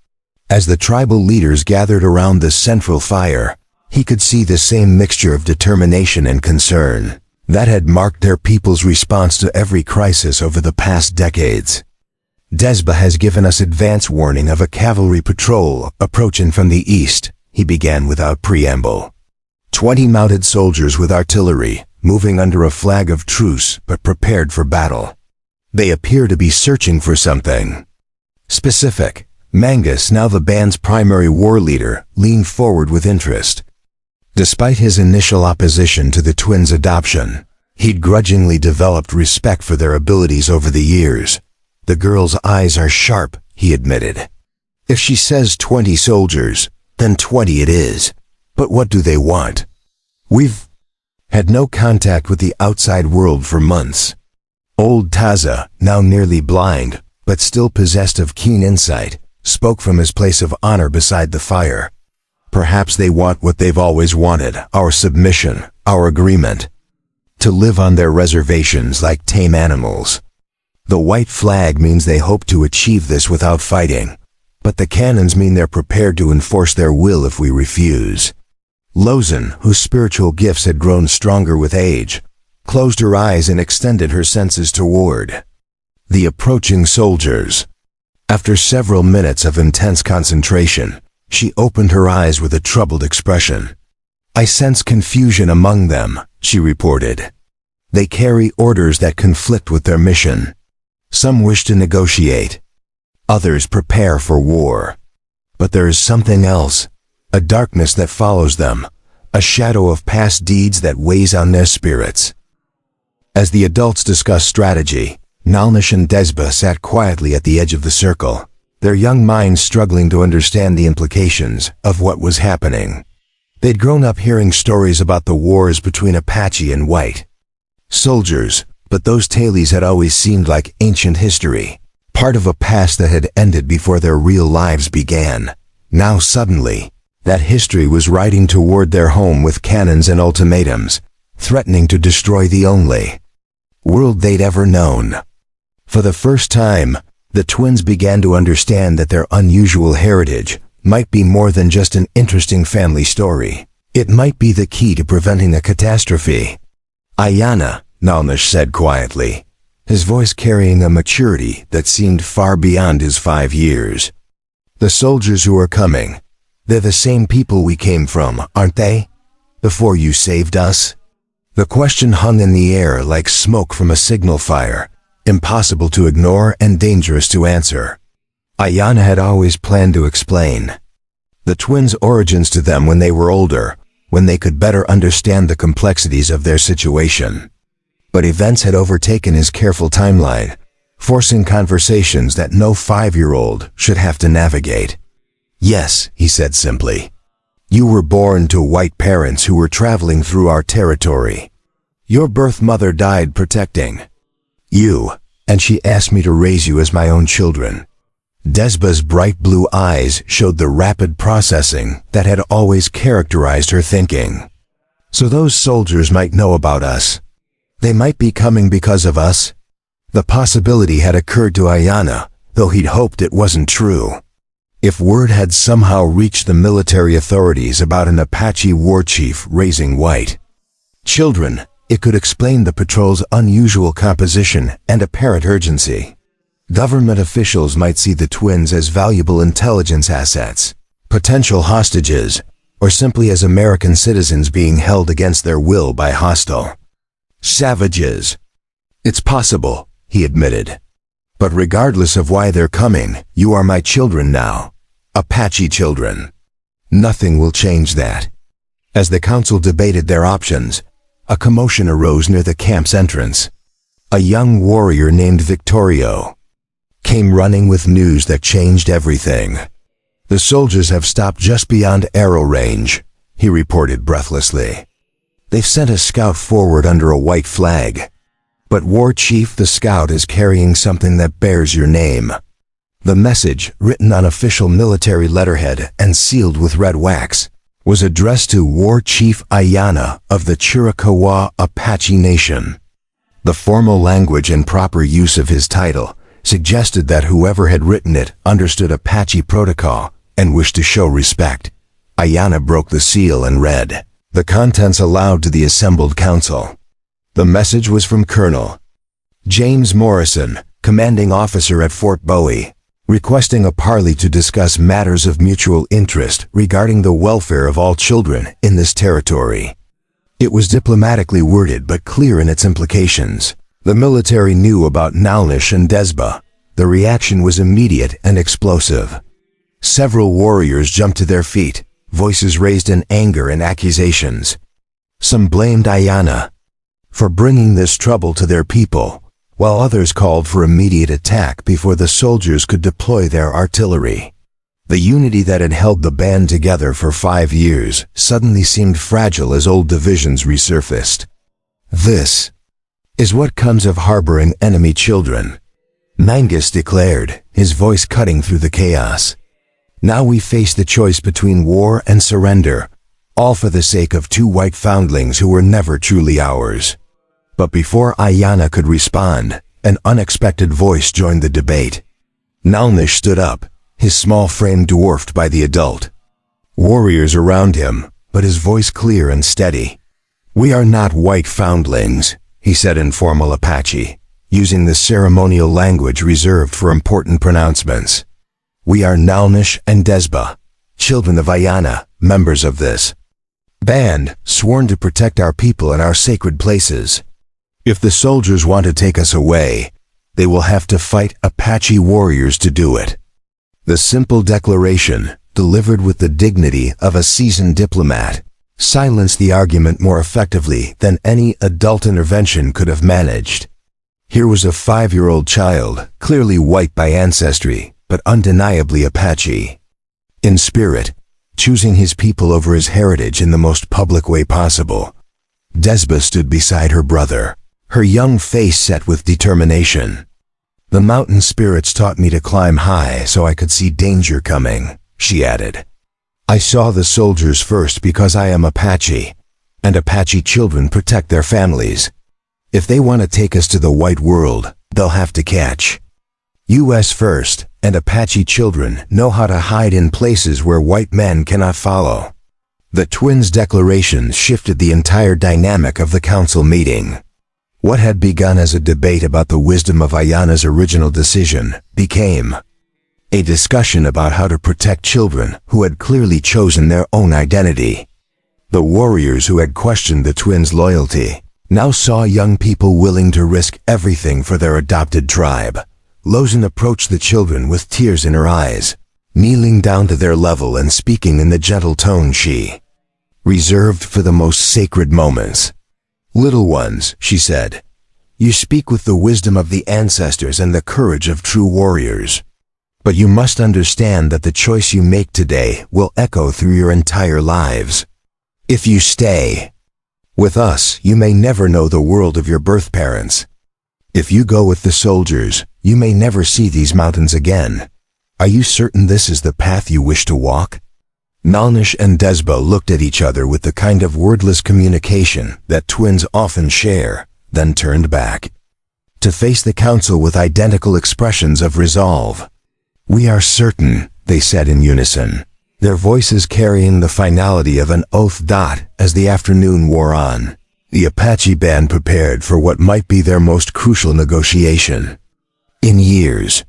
As the tribal leaders gathered around the central fire, he could see the same mixture of determination and concern that had marked their people's response to every crisis over the past decades. Desba has given us advance warning of a cavalry patrol approaching from the east, he began without preamble. 20 mounted soldiers with artillery, moving under a flag of truce but prepared for battle. They appear to be searching for something specific. Mangus, now the band's primary war leader, leaned forward with interest. Despite his initial opposition to the twins' adoption, he'd grudgingly developed respect for their abilities over the years. The girl's eyes are sharp, he admitted. If she says 20 soldiers, then 20 it is. But what do they want? We've had no contact with the outside world for months. Old Taza, now nearly blind, but still possessed of keen insight, spoke from his place of honor beside the fire. Perhaps they want what they've always wanted, our submission, our agreement. To live on their reservations like tame animals. The white flag means they hope to achieve this without fighting, but the cannons mean they're prepared to enforce their will if we refuse. Lozan, whose spiritual gifts had grown stronger with age, closed her eyes and extended her senses toward the approaching soldiers. After several minutes of intense concentration, she opened her eyes with a troubled expression. I sense confusion among them, she reported. They carry orders that conflict with their mission. Some wish to negotiate. Others prepare for war. But there is something else, a darkness that follows them, a shadow of past deeds that weighs on their spirits. As the adults discussed strategy, Nalnish and Desba sat quietly at the edge of the circle, their young minds struggling to understand the implications of what was happening. They'd grown up hearing stories about the wars between Apache and white soldiers, but those tales had always seemed like ancient history, part of a past that had ended before their real lives began. Now suddenly, that history was riding toward their home with cannons and ultimatums, threatening to destroy the only world they'd ever known. For the first time, the twins began to understand that their unusual heritage might be more than just an interesting family story. It might be the key to preventing a catastrophe. "Ayanna," Nalnish said quietly, his voice carrying a maturity that seemed far beyond his 5 years. "The soldiers who are coming, they're the same people we came from, aren't they? Before you saved us?" The question hung in the air like smoke from a signal fire, impossible to ignore and dangerous to answer. Ayanna had always planned to explain the twins' origins to them when they were older, when they could better understand the complexities of their situation. But events had overtaken his careful timeline, forcing conversations that no 5-year-old should have to navigate. "Yes," he said simply. "You were born to white parents who were traveling through our territory. Your birth mother died protecting you, and she asked me to raise you as my own children." Desba's bright blue eyes showed the rapid processing that had always characterized her thinking. "So those soldiers might know about us. They might be coming because of us?" The possibility had occurred to Ayanna, though he'd hoped it wasn't true. If word had somehow reached the military authorities about an Apache war chief raising white children, it could explain the patrol's unusual composition and apparent urgency. Government officials might see the twins as valuable intelligence assets, potential hostages, or simply as American citizens being held against their will by hostile savages. "It's possible," he admitted. "But regardless of why they're coming, you are my children now. Apache children. Nothing will change that." As the council debated their options, a commotion arose near the camp's entrance. A young warrior named Victorio came running with news that changed everything. "The soldiers have stopped just beyond arrow range," he reported breathlessly. "They've sent a scout forward under a white flag. But War Chief, the scout is carrying something that bears your name." The message, written on official military letterhead and sealed with red wax, was addressed to War Chief Ayanna of the Chiricahua Apache Nation. The formal language and proper use of his title suggested that whoever had written it understood Apache protocol and wished to show respect. Ayanna broke the seal and read the contents aloud to the assembled council. The message was from Colonel James Morrison, commanding officer at Fort Bowie, requesting a parley to discuss matters of mutual interest regarding the welfare of all children in this territory. It was diplomatically worded but clear in its implications. The military knew about Nalnish and Desba. The reaction was immediate and explosive. Several warriors jumped to their feet, voices raised in anger and accusations. Some blamed Ayanna for bringing this trouble to their people, while others called for immediate attack before the soldiers could deploy their artillery. The unity that had held the band together for 5 years suddenly seemed fragile as old divisions resurfaced. "This is what comes of harboring enemy children," Mangus declared, his voice cutting through the chaos. "Now we face the choice between war and surrender, all for the sake of 2 white foundlings who were never truly ours." But before Ayanna could respond, an unexpected voice joined the debate. Nalnish stood up, his small frame dwarfed by the adult. Warriors around him, but his voice clear and steady. "We are not white foundlings," he said in formal Apache, using the ceremonial language reserved for important pronouncements. "We are Nalnish and Desba, children of Ayanna, members of this band, sworn to protect our people and our sacred places. If the soldiers want to take us away, they will have to fight Apache warriors to do it." The simple declaration, delivered with the dignity of a seasoned diplomat, silenced the argument more effectively than any adult intervention could have managed. Here was a 5-year-old child, clearly white by ancestry, but undeniably Apache. In spirit, choosing his people over his heritage in the most public way possible. Desba stood beside her brother, her young face set with determination. "The mountain spirits taught me to climb high so I could see danger coming," she added. "I saw the soldiers first because I am Apache, and Apache children protect their families. If they want to take us to the white world, they'll have to catch U.S. first, and Apache children know how to hide in places where white men cannot follow. The twins' declarations shifted the entire dynamic of the council meeting. What had begun as a debate about the wisdom of Ayana's original decision became a discussion about how to protect children who had clearly chosen their own identity. The warriors who had questioned the twins' loyalty now saw young people willing to risk everything for their adopted tribe. Lozen approached the children with tears in her eyes, kneeling down to their level and speaking in the gentle tone she reserved for the most sacred moments. "Little ones," she said, "you speak with the wisdom of the ancestors and the courage of true warriors. But you must understand that the choice you make today will echo through your entire lives. If you stay with us, you may never know the world of your birth parents. If you go with the soldiers, you may never see these mountains again. Are you certain this is the path you wish to walk?" Nalnish and Desbo looked at each other with the kind of wordless communication that twins often share, then turned back to face the council with identical expressions of resolve. "We are certain," they said in unison, their voices carrying the finality of an oath. As the afternoon wore on, the Apache band prepared for what might be their most crucial negotiation in years.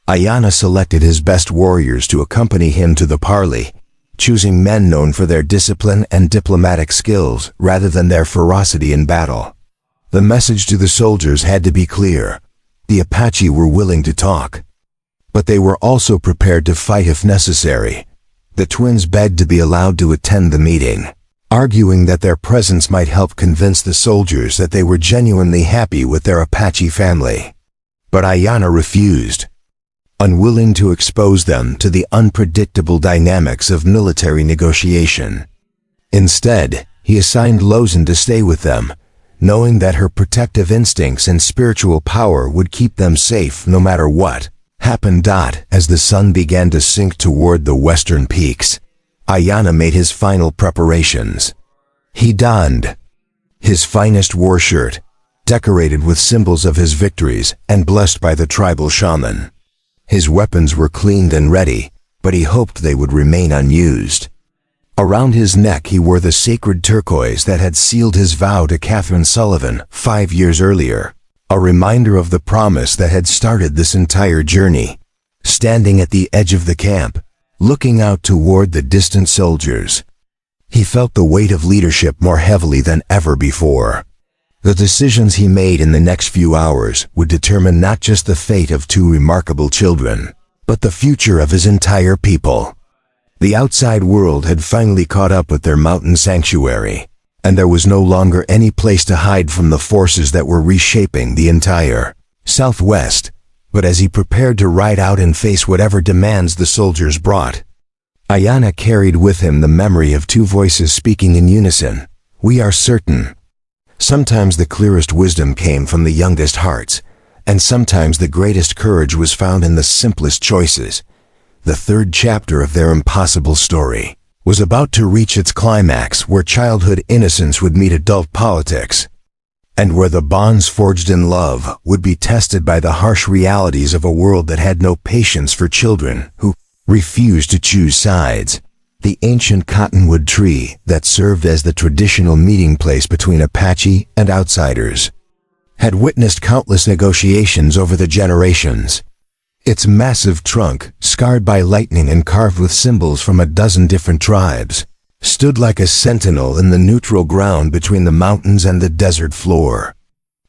Ayana selected his best warriors to accompany him to the parley, choosing men known for their discipline and diplomatic skills rather than their ferocity in battle. The message to the soldiers had to be clear. The Apache were willing to talk, but they were also prepared to fight if necessary. The twins begged to be allowed to attend the meeting, arguing that their presence might help convince the soldiers that they were genuinely happy with their Apache family. But Ayana refused, unwilling to expose them to the unpredictable dynamics of military negotiation. Instead, he assigned Lozen to stay with them, knowing that her protective instincts and spiritual power would keep them safe no matter what happened. As the sun began to sink toward the western peaks, Ayana made his final preparations. He donned his finest war shirt, decorated with symbols of his victories and blessed by the tribal shaman. His weapons were cleaned and ready, but he hoped they would remain unused. Around his neck he wore the sacred turquoise that had sealed his vow to Catherine Sullivan 5 years earlier, a reminder of the promise that had started this entire journey. Standing at the edge of the camp, looking out toward the distant soldiers, he felt the weight of leadership more heavily than ever before. The decisions he made in the next few hours would determine not just the fate of 2 remarkable children, but the future of his entire people. The outside world had finally caught up with their mountain sanctuary, and there was no longer any place to hide from the forces that were reshaping the entire Southwest. But as he prepared to ride out and face whatever demands the soldiers brought, Ayana carried with him the memory of 2 voices speaking in unison. "We are certain." Sometimes the clearest wisdom came from the youngest hearts, and sometimes the greatest courage was found in the simplest choices. The 3rd chapter of their impossible story was about to reach its climax, where childhood innocence would meet adult politics, and where the bonds forged in love would be tested by the harsh realities of a world that had no patience for children who refused to choose sides. The ancient cottonwood tree that served as the traditional meeting place between Apache and outsiders had witnessed countless negotiations over the generations. Its massive trunk, scarred by lightning and carved with symbols from a dozen different tribes, stood like a sentinel in the neutral ground between the mountains and the desert floor.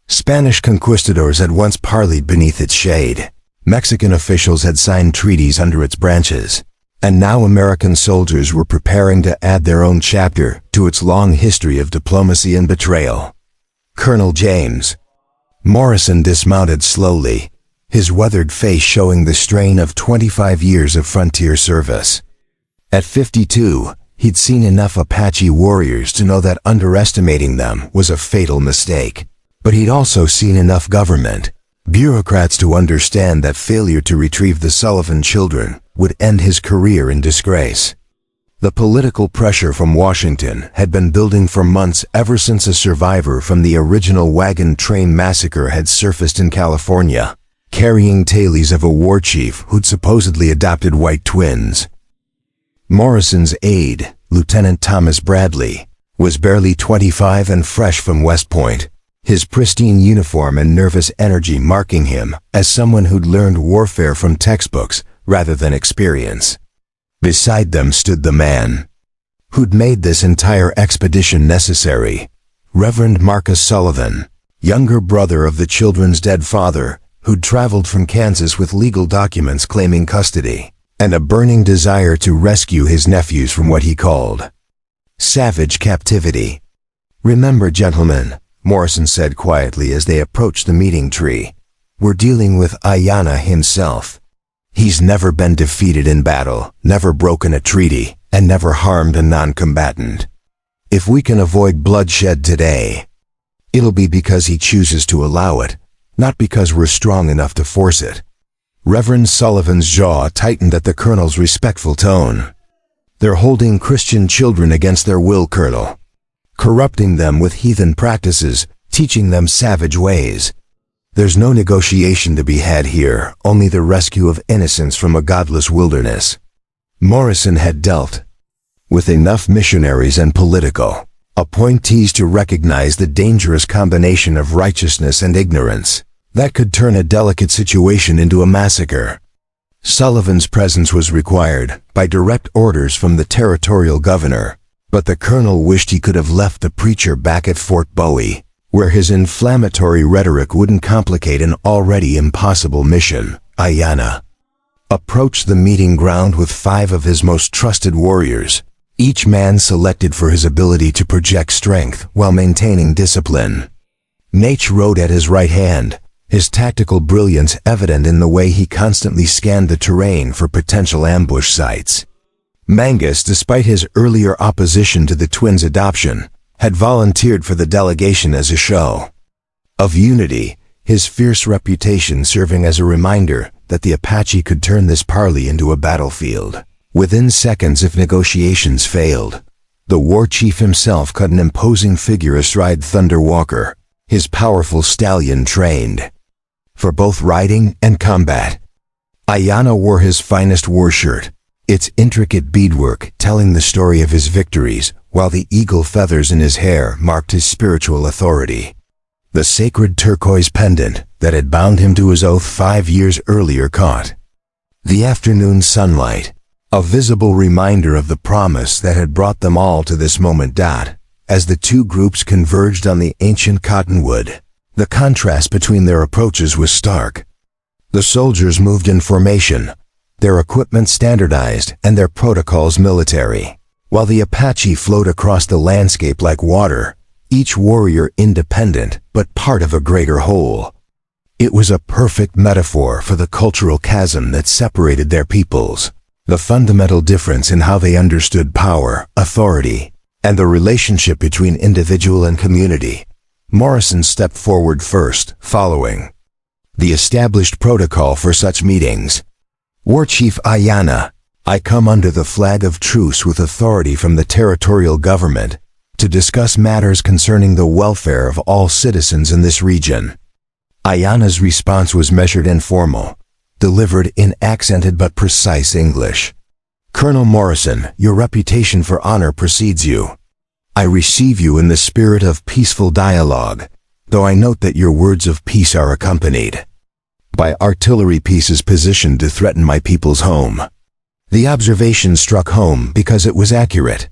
Spanish conquistadors had once parleyed beneath its shade. Mexican officials had signed treaties under its branches, and now American soldiers were preparing to add their own chapter to its long history of diplomacy and betrayal. Colonel James Morrison dismounted slowly, his weathered face showing the strain of 25 years of frontier service. At 52, he'd seen enough Apache warriors to know that underestimating them was a fatal mistake. But he'd also seen enough government bureaucrats to understand that failure to retrieve the Sullivan children would end his career in disgrace. The political pressure from Washington had been building for months, ever since a survivor from the original wagon train massacre had surfaced in California, carrying tales of a war chief who'd supposedly adopted white twins. Morrison's aide, Lieutenant Thomas Bradley, was barely 25 and fresh from West Point, his pristine uniform and nervous energy marking him as someone who'd learned warfare from textbooks rather than experience. Beside them stood the man who'd made this entire expedition necessary, Reverend Marcus Sullivan, younger brother of the children's dead father, who'd traveled from Kansas with legal documents claiming custody, and a burning desire to rescue his nephews from what he called savage captivity. "Remember, gentlemen," Morrison said quietly as they approached the meeting tree, "we're dealing with Ayanna himself. He's never been defeated in battle, never broken a treaty, and never harmed a non-combatant. If we can avoid bloodshed today, it'll be because he chooses to allow it, not because we're strong enough to force it." Reverend Sullivan's jaw tightened at the colonel's respectful tone. "They're holding Christian children against their will, Colonel. Corrupting them with heathen practices, teaching them savage ways. There's no negotiation to be had here, only the rescue of innocence from a godless wilderness." Morrison had dealt with enough missionaries and political appointees to recognize the dangerous combination of righteousness and ignorance that could turn a delicate situation into a massacre. Sullivan's presence was required by direct orders from the territorial governor, but the colonel wished he could have left the preacher back at Fort Bowie, where his inflammatory rhetoric wouldn't complicate an already impossible mission. Ayanna approached the meeting ground with 5 of his most trusted warriors, each man selected for his ability to project strength while maintaining discipline. Nate rode at his right hand, his tactical brilliance evident in the way he constantly scanned the terrain for potential ambush sites. Mangus, despite his earlier opposition to the twins' adoption, had volunteered for the delegation as a show of unity, his fierce reputation serving as a reminder that the Apache could turn this parley into a battlefield within seconds if negotiations failed. The war chief himself cut an imposing figure astride Thunder Walker, his powerful stallion trained for both riding and combat. Ayanna wore his finest war shirt, its intricate beadwork telling the story of his victories, while the eagle feathers in his hair marked his spiritual authority. The sacred turquoise pendant that had bound him to his oath 5 years earlier caught the afternoon sunlight, a visible reminder of the promise that had brought them all to this moment. As the two groups converged on the ancient cottonwood, the contrast between their approaches was stark. The soldiers moved in formation, their equipment standardized and their protocols military, while the Apache flowed across the landscape like water, each warrior independent but part of a greater whole. It was a perfect metaphor for the cultural chasm that separated their peoples, the fundamental difference in how they understood power, authority, and the relationship between individual and community. Morrison stepped forward first, following the established protocol for such meetings. "War Chief Ayanna, I come under the flag of truce with authority from the territorial government to discuss matters concerning the welfare of all citizens in this region." Ayanna's response was measured and formal, delivered in accented but precise English. "Colonel Morrison, your reputation for honor precedes you. I receive you in the spirit of peaceful dialogue, though I note that your words of peace are accompanied by artillery pieces positioned to threaten my people's home." The observation struck home because it was accurate.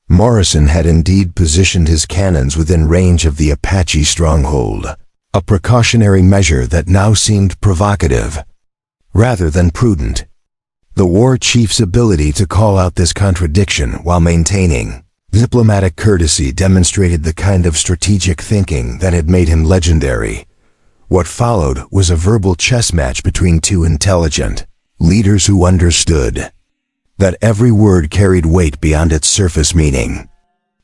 Morrison had indeed positioned his cannons within range of the Apache stronghold, a precautionary measure that now seemed provocative rather than prudent. The war chief's ability to call out this contradiction while maintaining diplomatic courtesy demonstrated the kind of strategic thinking that had made him legendary. What followed was a verbal chess match between two intelligent leaders who understood that every word carried weight beyond its surface meaning.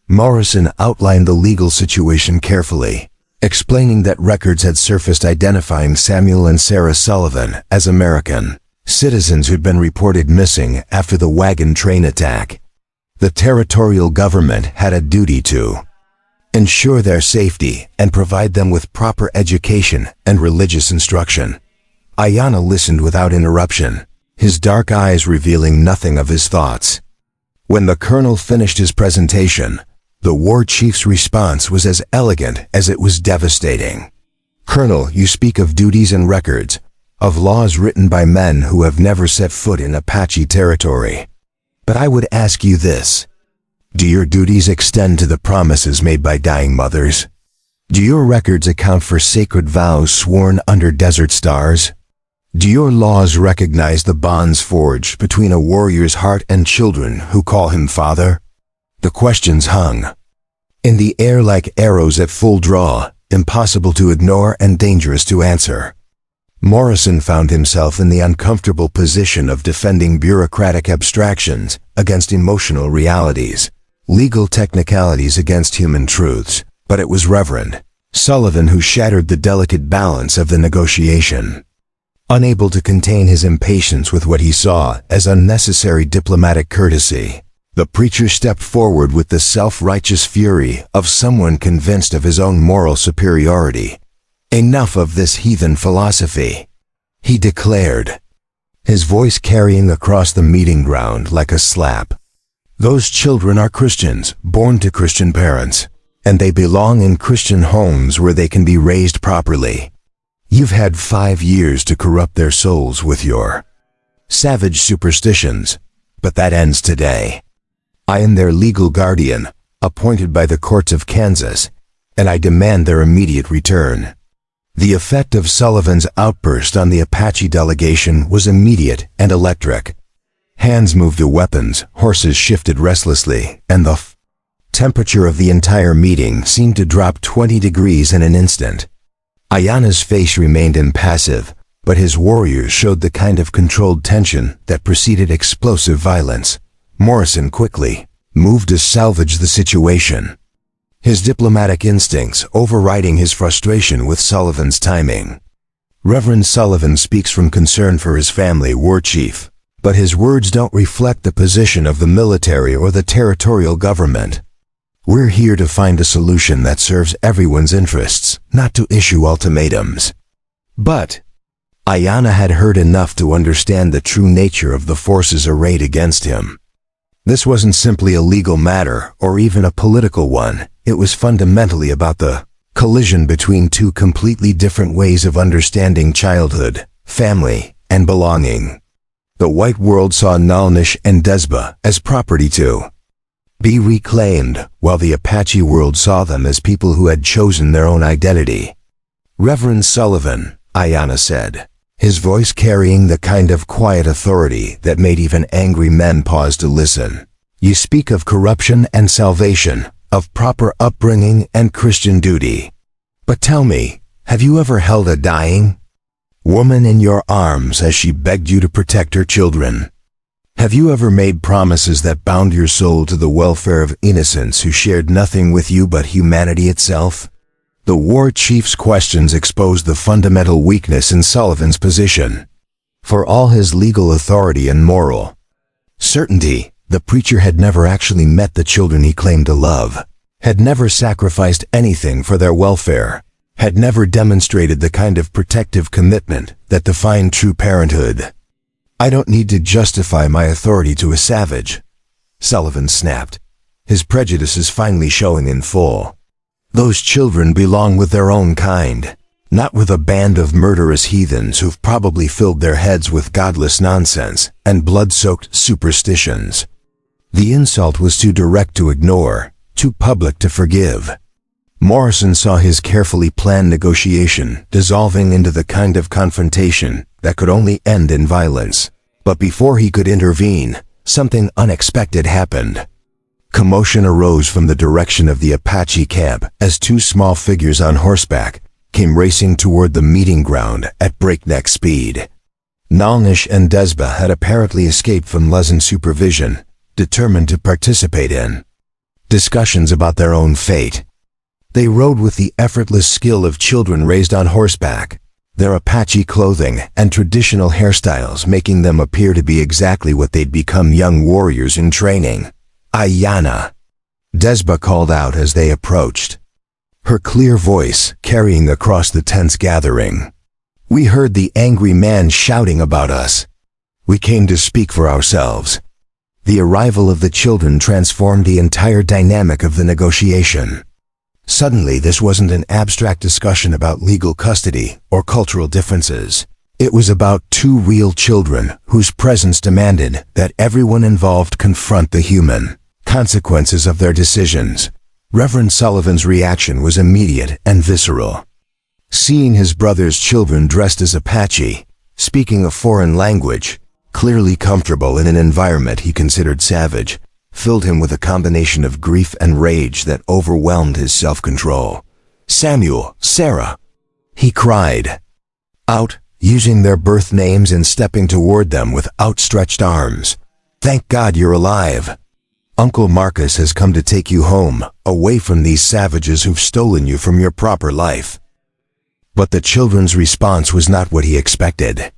Morrison outlined the legal situation carefully, explaining that records had surfaced identifying Samuel and Sarah Sullivan as American citizens who'd been reported missing after the wagon train attack. The territorial government had a duty to ensure their safety and provide them with proper education and religious instruction. Ayanna listened without interruption, his dark eyes revealing nothing of his thoughts. When the colonel finished his presentation, the war chief's response was as elegant as it was devastating. "Colonel, you speak of duties and records, of laws written by men who have never set foot in Apache territory. But I would ask you this. Do your duties extend to the promises made by dying mothers? Do your records account for sacred vows sworn under desert stars? Do your laws recognize the bonds forged between a warrior's heart and children who call him father?" The questions hung in the air like arrows at full draw, impossible to ignore and dangerous to answer. Morrison found himself in the uncomfortable position of defending bureaucratic abstractions against emotional realities, legal technicalities against human truths, but it was Reverend Sullivan who shattered the delicate balance of the negotiation. Unable to contain his impatience with what he saw as unnecessary diplomatic courtesy, the preacher stepped forward with the self-righteous fury of someone convinced of his own moral superiority. "Enough of this heathen philosophy," he declared, his voice carrying across the meeting ground like a slap. "Those children are Christians, born to Christian parents, and they belong in Christian homes where they can be raised properly. You've had 5 years to corrupt their souls with your savage superstitions, but that ends today. I am their legal guardian, appointed by the courts of Kansas, and I demand their immediate return." The effect of Sullivan's outburst on the Apache delegation was immediate and electric. Hands moved to weapons, horses shifted restlessly, and the temperature of the entire meeting seemed to drop 20 degrees in an instant. Ayanna's face remained impassive, but his warriors showed the kind of controlled tension that preceded explosive violence. Morrison quickly moved to salvage the situation, his diplomatic instincts overriding his frustration with Sullivan's timing. "Reverend Sullivan speaks from concern for his family, war chief, but his words don't reflect the position of the military or the territorial government. We're here to find a solution that serves everyone's interests, not to issue ultimatums." But Ayanna had heard enough to understand the true nature of the forces arrayed against him. This wasn't simply a legal matter or even a political one. It was fundamentally about the collision between two completely different ways of understanding childhood, family, and belonging. The white world saw Nalnish and Desba as property to be reclaimed, while the Apache world saw them as people who had chosen their own identity. "Reverend Sullivan," Ayanna said, his voice carrying the kind of quiet authority that made even angry men pause to listen. "You speak of corruption and salvation, of proper upbringing and Christian duty. But tell me, have you ever held a dying woman in your arms as she begged you to protect her children? Have you ever made promises that bound your soul to the welfare of innocents who shared nothing with you but humanity itself?" The war chief's questions exposed the fundamental weakness in Sullivan's position. For all his legal authority and moral certainty, the preacher had never actually met the children he claimed to love, had never sacrificed anything for their welfare, had never demonstrated the kind of protective commitment that defined true parenthood. "I don't need to justify my authority to a savage," Sullivan snapped, his prejudices finally showing in full. "Those children belong with their own kind, not with a band of murderous heathens who've probably filled their heads with godless nonsense and blood-soaked superstitions." The insult was too direct to ignore, too public to forgive. Morrison saw his carefully planned negotiation dissolving into the kind of confrontation that could only end in violence. But before he could intervene, something unexpected happened. Commotion arose from the direction of the Apache camp as two small figures on horseback came racing toward the meeting ground at breakneck speed. Nalnish and Desba had apparently escaped from Lezin's supervision, determined to participate in discussions about their own fate. They rode with the effortless skill of children raised on horseback, their Apache clothing and traditional hairstyles making them appear to be exactly what they'd become, young warriors in training, Ayanna, Desba called out as they approached, her clear voice carrying across the tense gathering. We heard the angry man shouting about us. We came to speak for ourselves. The arrival of the children transformed the entire dynamic of the negotiation. Suddenly, this wasn't an abstract discussion about legal custody or cultural differences. It was about two real children whose presence demanded that everyone involved confront the human consequences of their decisions. Reverend Sullivan's reaction was immediate and visceral. Seeing his brother's children dressed as Apache, speaking a foreign language, clearly comfortable in an environment he considered savage, filled him with a combination of grief and rage that overwhelmed his self-control. "Samuel, Sarah!" he cried out, using their birth names and stepping toward them with outstretched arms. "Thank God you're alive. Uncle Marcus has come to take you home, away from these savages who've stolen you from your proper life." But the children's response was not what he expected.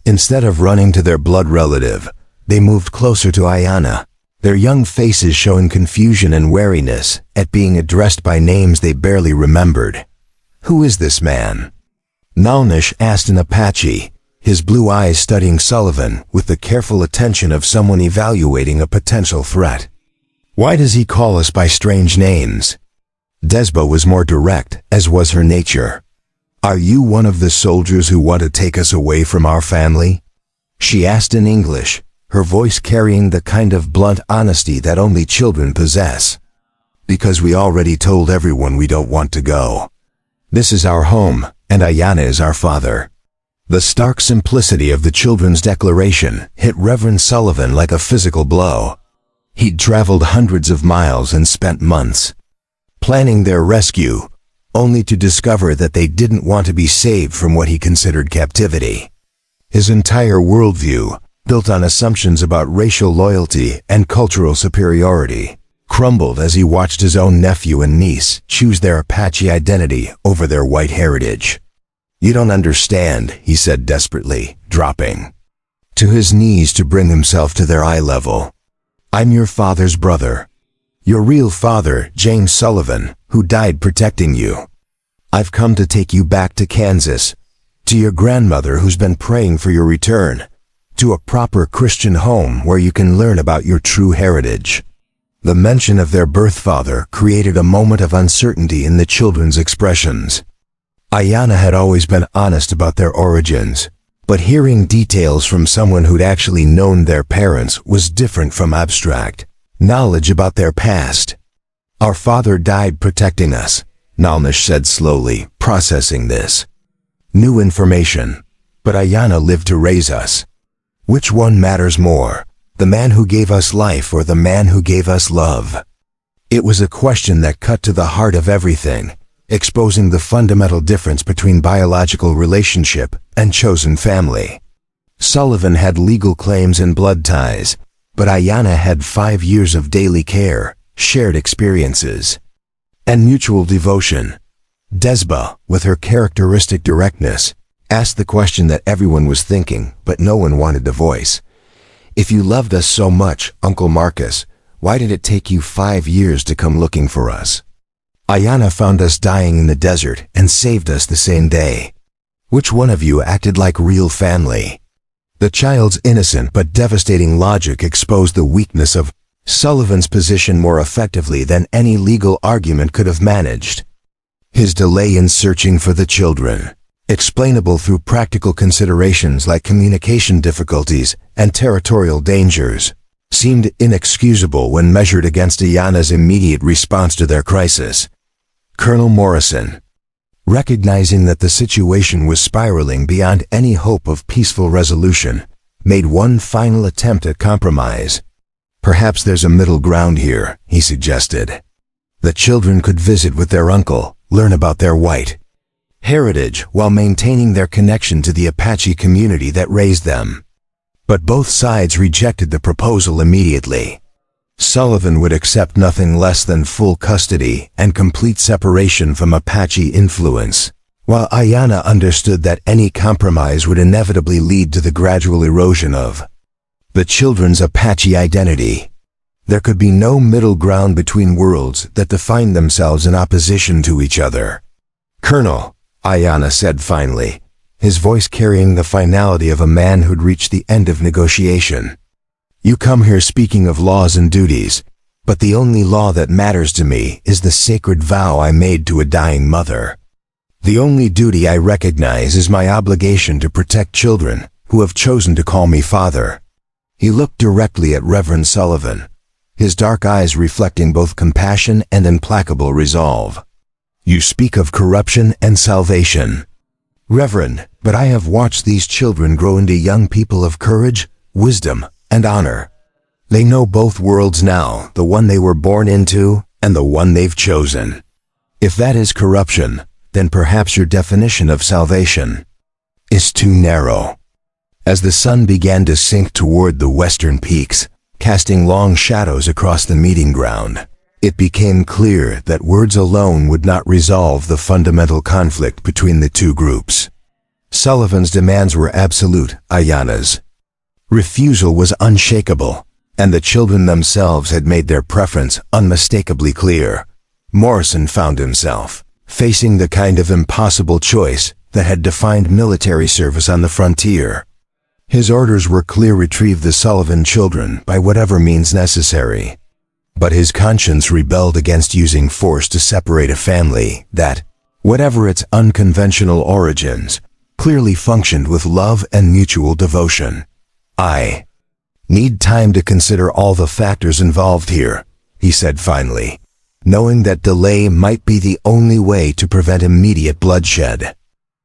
Instead of running to their blood relative, they moved closer to Ayanna, their young faces showing confusion and wariness at being addressed by names they barely remembered. "Who is this man?" Nalnish asked in Apache, his blue eyes studying Sullivan with the careful attention of someone evaluating a potential threat. "Why does he call us by strange names?" Desba was more direct, as was her nature. "Are you one of the soldiers who want to take us away from our family?" she asked in English, her voice carrying the kind of blunt honesty that only children possess. "Because we already told everyone we don't want to go. This is our home, and Ayanna is our father." The stark simplicity of the children's declaration hit Reverend Sullivan like a physical blow. He'd traveled hundreds of miles and spent months planning their rescue, only to discover that they didn't want to be saved from what he considered captivity. His entire worldview, built on assumptions about racial loyalty and cultural superiority, crumbled as he watched his own nephew and niece choose their Apache identity over their white heritage. "You don't understand," he said desperately, dropping to his knees to bring himself to their eye level. "I'm your father's brother. Your real father, James Sullivan, who died protecting you. I've come to take you back to Kansas, to your grandmother who's been praying for your return, to a proper Christian home where you can learn about your true heritage." The mention of their birth father created a moment of uncertainty in the children's expressions. Ayanna had always been honest about their origins, but hearing details from someone who'd actually known their parents was different from abstract knowledge about their past. "Our father died protecting us," Nalnish said slowly, processing this. "New information, but Ayanna lived to raise us. Which one matters more, the man who gave us life or the man who gave us love?" It was a question that cut to the heart of everything, exposing the fundamental difference between biological relationship and chosen family. Sullivan had legal claims and blood ties, but Ayanna had 5 years of daily care, shared experiences, and mutual devotion. Desba, with her characteristic directness, asked the question that everyone was thinking, but no one wanted to voice. "If you loved us so much, Uncle Marcus, why did it take you 5 years to come looking for us? Ayanna found us dying in the desert and saved us the same day. Which one of you acted like real family?" The child's innocent but devastating logic exposed the weakness of Sullivan's position more effectively than any legal argument could have managed. His delay in searching for the children, explainable through practical considerations like communication difficulties and territorial dangers, seemed inexcusable when measured against Ayanna's immediate response to their crisis. Colonel Morrison, recognizing that the situation was spiraling beyond any hope of peaceful resolution, made one final attempt at compromise. "Perhaps there's a middle ground here," he suggested. "The children could visit with their uncle, learn about their white heritage while maintaining their connection to the Apache community that raised them." But both sides rejected the proposal immediately. Sullivan would accept nothing less than full custody and complete separation from Apache influence, while Ayanna understood that any compromise would inevitably lead to the gradual erosion of the children's Apache identity. There could be no middle ground between worlds that defined themselves in opposition to each other. "Colonel," Ayanna said finally, his voice carrying the finality of a man who'd reached the end of negotiation. "You come here speaking of laws and duties, but the only law that matters to me is the sacred vow I made to a dying mother. The only duty I recognize is my obligation to protect children who have chosen to call me father." He looked directly at Reverend Sullivan, his dark eyes reflecting both compassion and implacable resolve. "You speak of corruption and salvation. Reverend, but I have watched these children grow into young people of courage, wisdom, and honor. They know both worlds now, the one they were born into and the one they've chosen. If that is corruption, then perhaps your definition of salvation is too narrow." As the sun began to sink toward the western peaks, casting long shadows across the meeting ground, it became clear that words alone would not resolve the fundamental conflict between the two groups. Sullivan's demands were absolute, Ayanna's refusal was unshakable, and the children themselves had made their preference unmistakably clear. Morrison found himself facing the kind of impossible choice that had defined military service on the frontier. His orders were clear: retrieve the Sullivan children by whatever means necessary. But his conscience rebelled against using force to separate a family that, whatever its unconventional origins, clearly functioned with love and mutual devotion. "I need time to consider all the factors involved here," he said finally, knowing that delay might be the only way to prevent immediate bloodshed.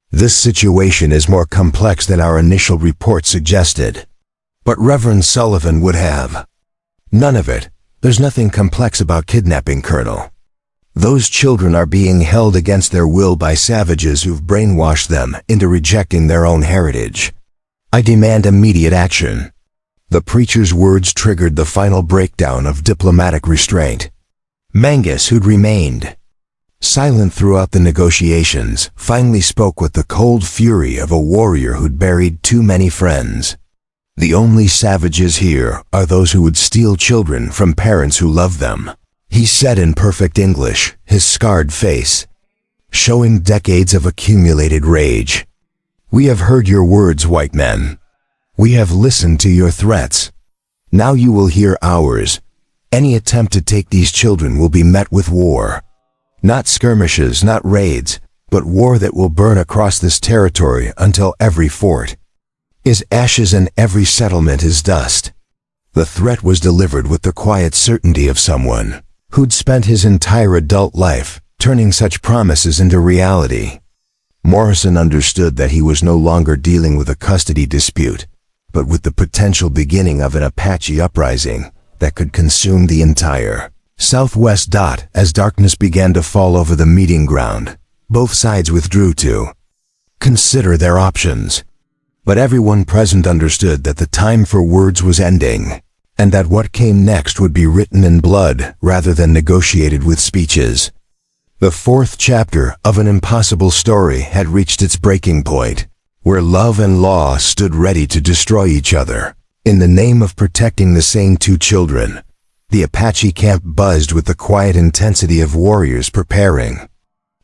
"This situation is more complex than our initial report suggested." But Reverend Sullivan would have none of it. "There's nothing complex about kidnapping, Colonel. Those children are being held against their will by savages who've brainwashed them into rejecting their own heritage. I demand immediate action." The preacher's words triggered the final breakdown of diplomatic restraint. Mangus, who'd remained silent throughout the negotiations, finally spoke with the cold fury of a warrior who'd buried too many friends. "The only savages here are those who would steal children from parents who love them," he said in perfect English, his scarred face showing decades of accumulated rage. "We have heard your words, white men. We have listened to your threats. Now you will hear ours. Any attempt to take these children will be met with war. Not skirmishes, not raids, but war that will burn across this territory until every fort is ashes and every settlement is dust." The threat was delivered with the quiet certainty of someone who'd spent his entire adult life turning such promises into reality. Morrison understood that he was no longer dealing with a custody dispute, but with the potential beginning of an Apache uprising that could consume the entire southwest. As darkness began to fall over the meeting ground, both sides withdrew to consider their options. But everyone present understood that the time for words was ending, and that what came next would be written in blood rather than negotiated with speeches. The fourth chapter of an impossible story had reached its breaking point, where love and law stood ready to destroy each other. In the name of protecting the same two children, the Apache camp buzzed with the quiet intensity of warriors preparing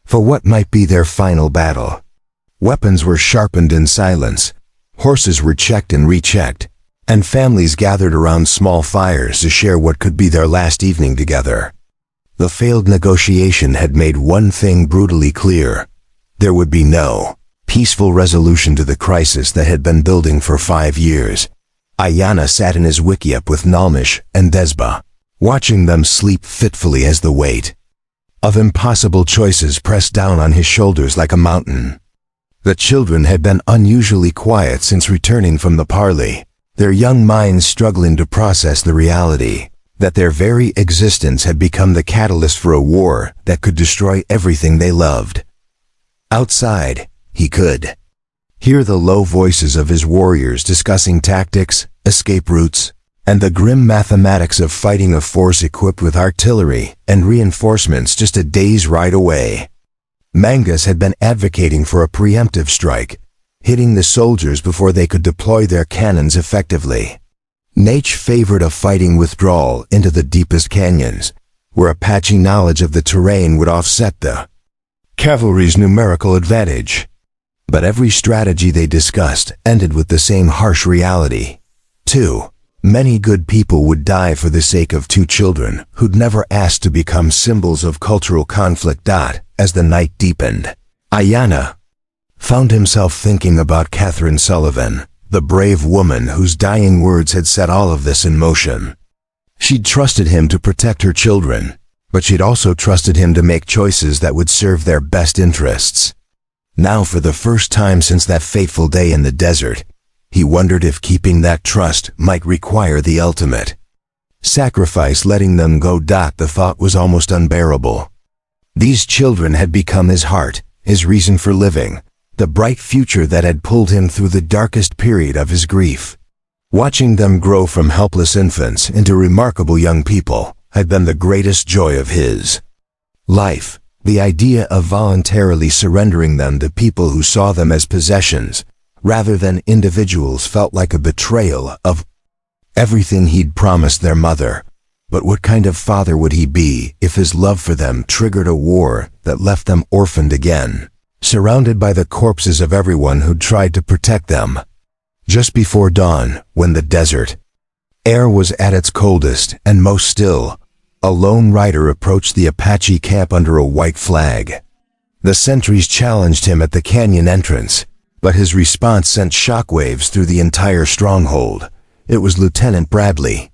for what might be their final battle. Weapons were sharpened in silence, horses were checked and rechecked, and families gathered around small fires to share what could be their last evening together. The failed negotiation had made one thing brutally clear: there would be no peaceful resolution to the crisis that had been building for 5 years. Ayanna sat in his wickiup with Nalmish and Desba, watching them sleep fitfully as the weight of impossible choices pressed down on his shoulders like a mountain. The children had been unusually quiet since returning from the parley, their young minds struggling to process the reality that their very existence had become the catalyst for a war that could destroy everything they loved. Outside, he could hear the low voices of his warriors discussing tactics, escape routes, and the grim mathematics of fighting a force equipped with artillery and reinforcements just a day's ride away. Mangus had been advocating for a preemptive strike, hitting the soldiers before they could deploy their cannons effectively. Nature favored a fighting withdrawal into the deepest canyons, where Apache knowledge of the terrain would offset the cavalry's numerical advantage. But every strategy they discussed ended with the same harsh reality. Too many good people would die for the sake of two children who'd never asked to become symbols of cultural conflict. As the night deepened, Ayanna found himself thinking about Catherine Sullivan, the brave woman whose dying words had set all of this in motion. She'd trusted him to protect her children, but she'd also trusted him to make choices that would serve their best interests. Now, for the first time since that fateful day in the desert, he wondered if keeping that trust might require the ultimate sacrifice, letting them go. The thought was almost unbearable. These children had become his heart, his reason for living, the bright future that had pulled him through the darkest period of his grief. Watching them grow from helpless infants into remarkable young people had been the greatest joy of his life. The idea of voluntarily surrendering them to people who saw them as possessions rather than individuals felt like a betrayal of everything he'd promised their mother. But what kind of father would he be if his love for them triggered a war that left them orphaned again, surrounded by the corpses of everyone who'd tried to protect them? Just before dawn, when the desert air was at its coldest and most still, a lone rider approached the Apache camp under a white flag. The sentries challenged him at the canyon entrance, but his response sent shockwaves through the entire stronghold. It was Lieutenant Bradley,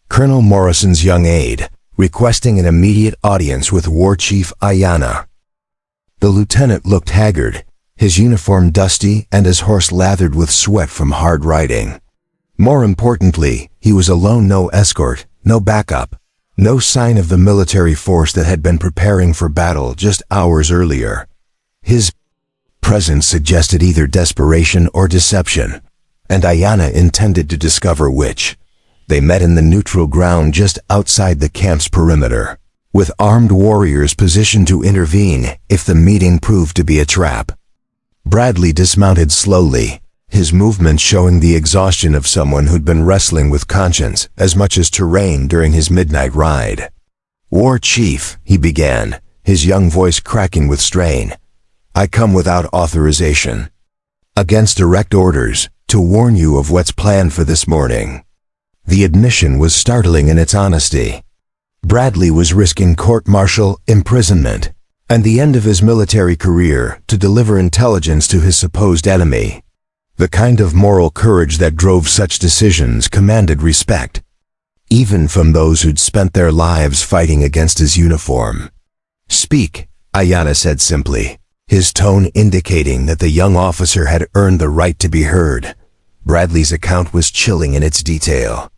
Colonel Morrison's young aide, requesting an immediate audience with War Chief Ayanna. The lieutenant looked haggard, his uniform dusty and his horse lathered with sweat from hard riding. More importantly, he was alone, no escort, no backup, no sign of the military force that had been preparing for battle just hours earlier. His presence suggested either desperation or deception, and Ayanna intended to discover which. They met in the neutral ground just outside the camp's perimeter, with armed warriors positioned to intervene if the meeting proved to be a trap. Bradley dismounted slowly, his movements showing the exhaustion of someone who'd been wrestling with conscience as much as terrain during his midnight ride. "War Chief," he began, his young voice cracking with strain, "I come without authorization, against direct orders, to warn you of what's planned for this morning." The admission was startling in its honesty. Bradley was risking court-martial, imprisonment, and the end of his military career to deliver intelligence to his supposed enemy. The kind of moral courage that drove such decisions commanded respect, even from those who'd spent their lives fighting against his uniform. "Speak," Ayanna said simply, his tone indicating that the young officer had earned the right to be heard. Bradley's account was chilling in its detail.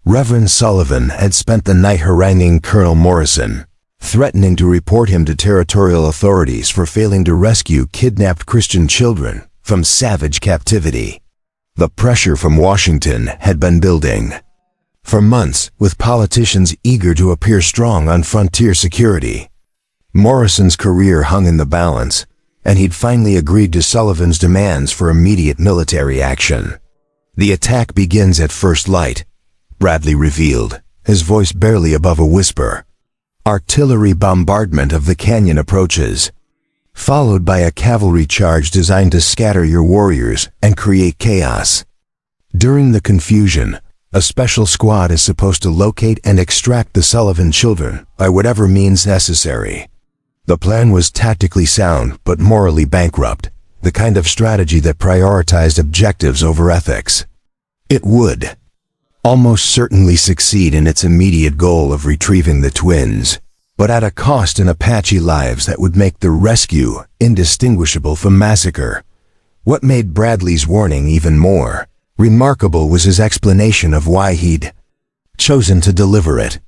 Reverend Sullivan had spent the night haranguing Colonel Morrison, threatening to report him to territorial authorities for failing to rescue kidnapped Christian children from savage captivity. The pressure from Washington had been building for months, with politicians eager to appear strong on frontier security. Morrison's career hung in the balance, and he'd finally agreed to Sullivan's demands for immediate military action. "The attack begins at first light," Bradley revealed, his voice barely above a whisper. "Artillery bombardment of the canyon approaches, followed by a cavalry charge designed to scatter your warriors and create chaos. During the confusion, a special squad is supposed to locate and extract the Sullivan children by whatever means necessary." The plan was tactically sound but morally bankrupt, the kind of strategy that prioritized objectives over ethics. It would almost certainly succeed in its immediate goal of retrieving the twins, but at a cost in Apache lives that would make the rescue indistinguishable from massacre. What made Bradley's warning even more remarkable was his explanation of why he'd chosen to deliver it.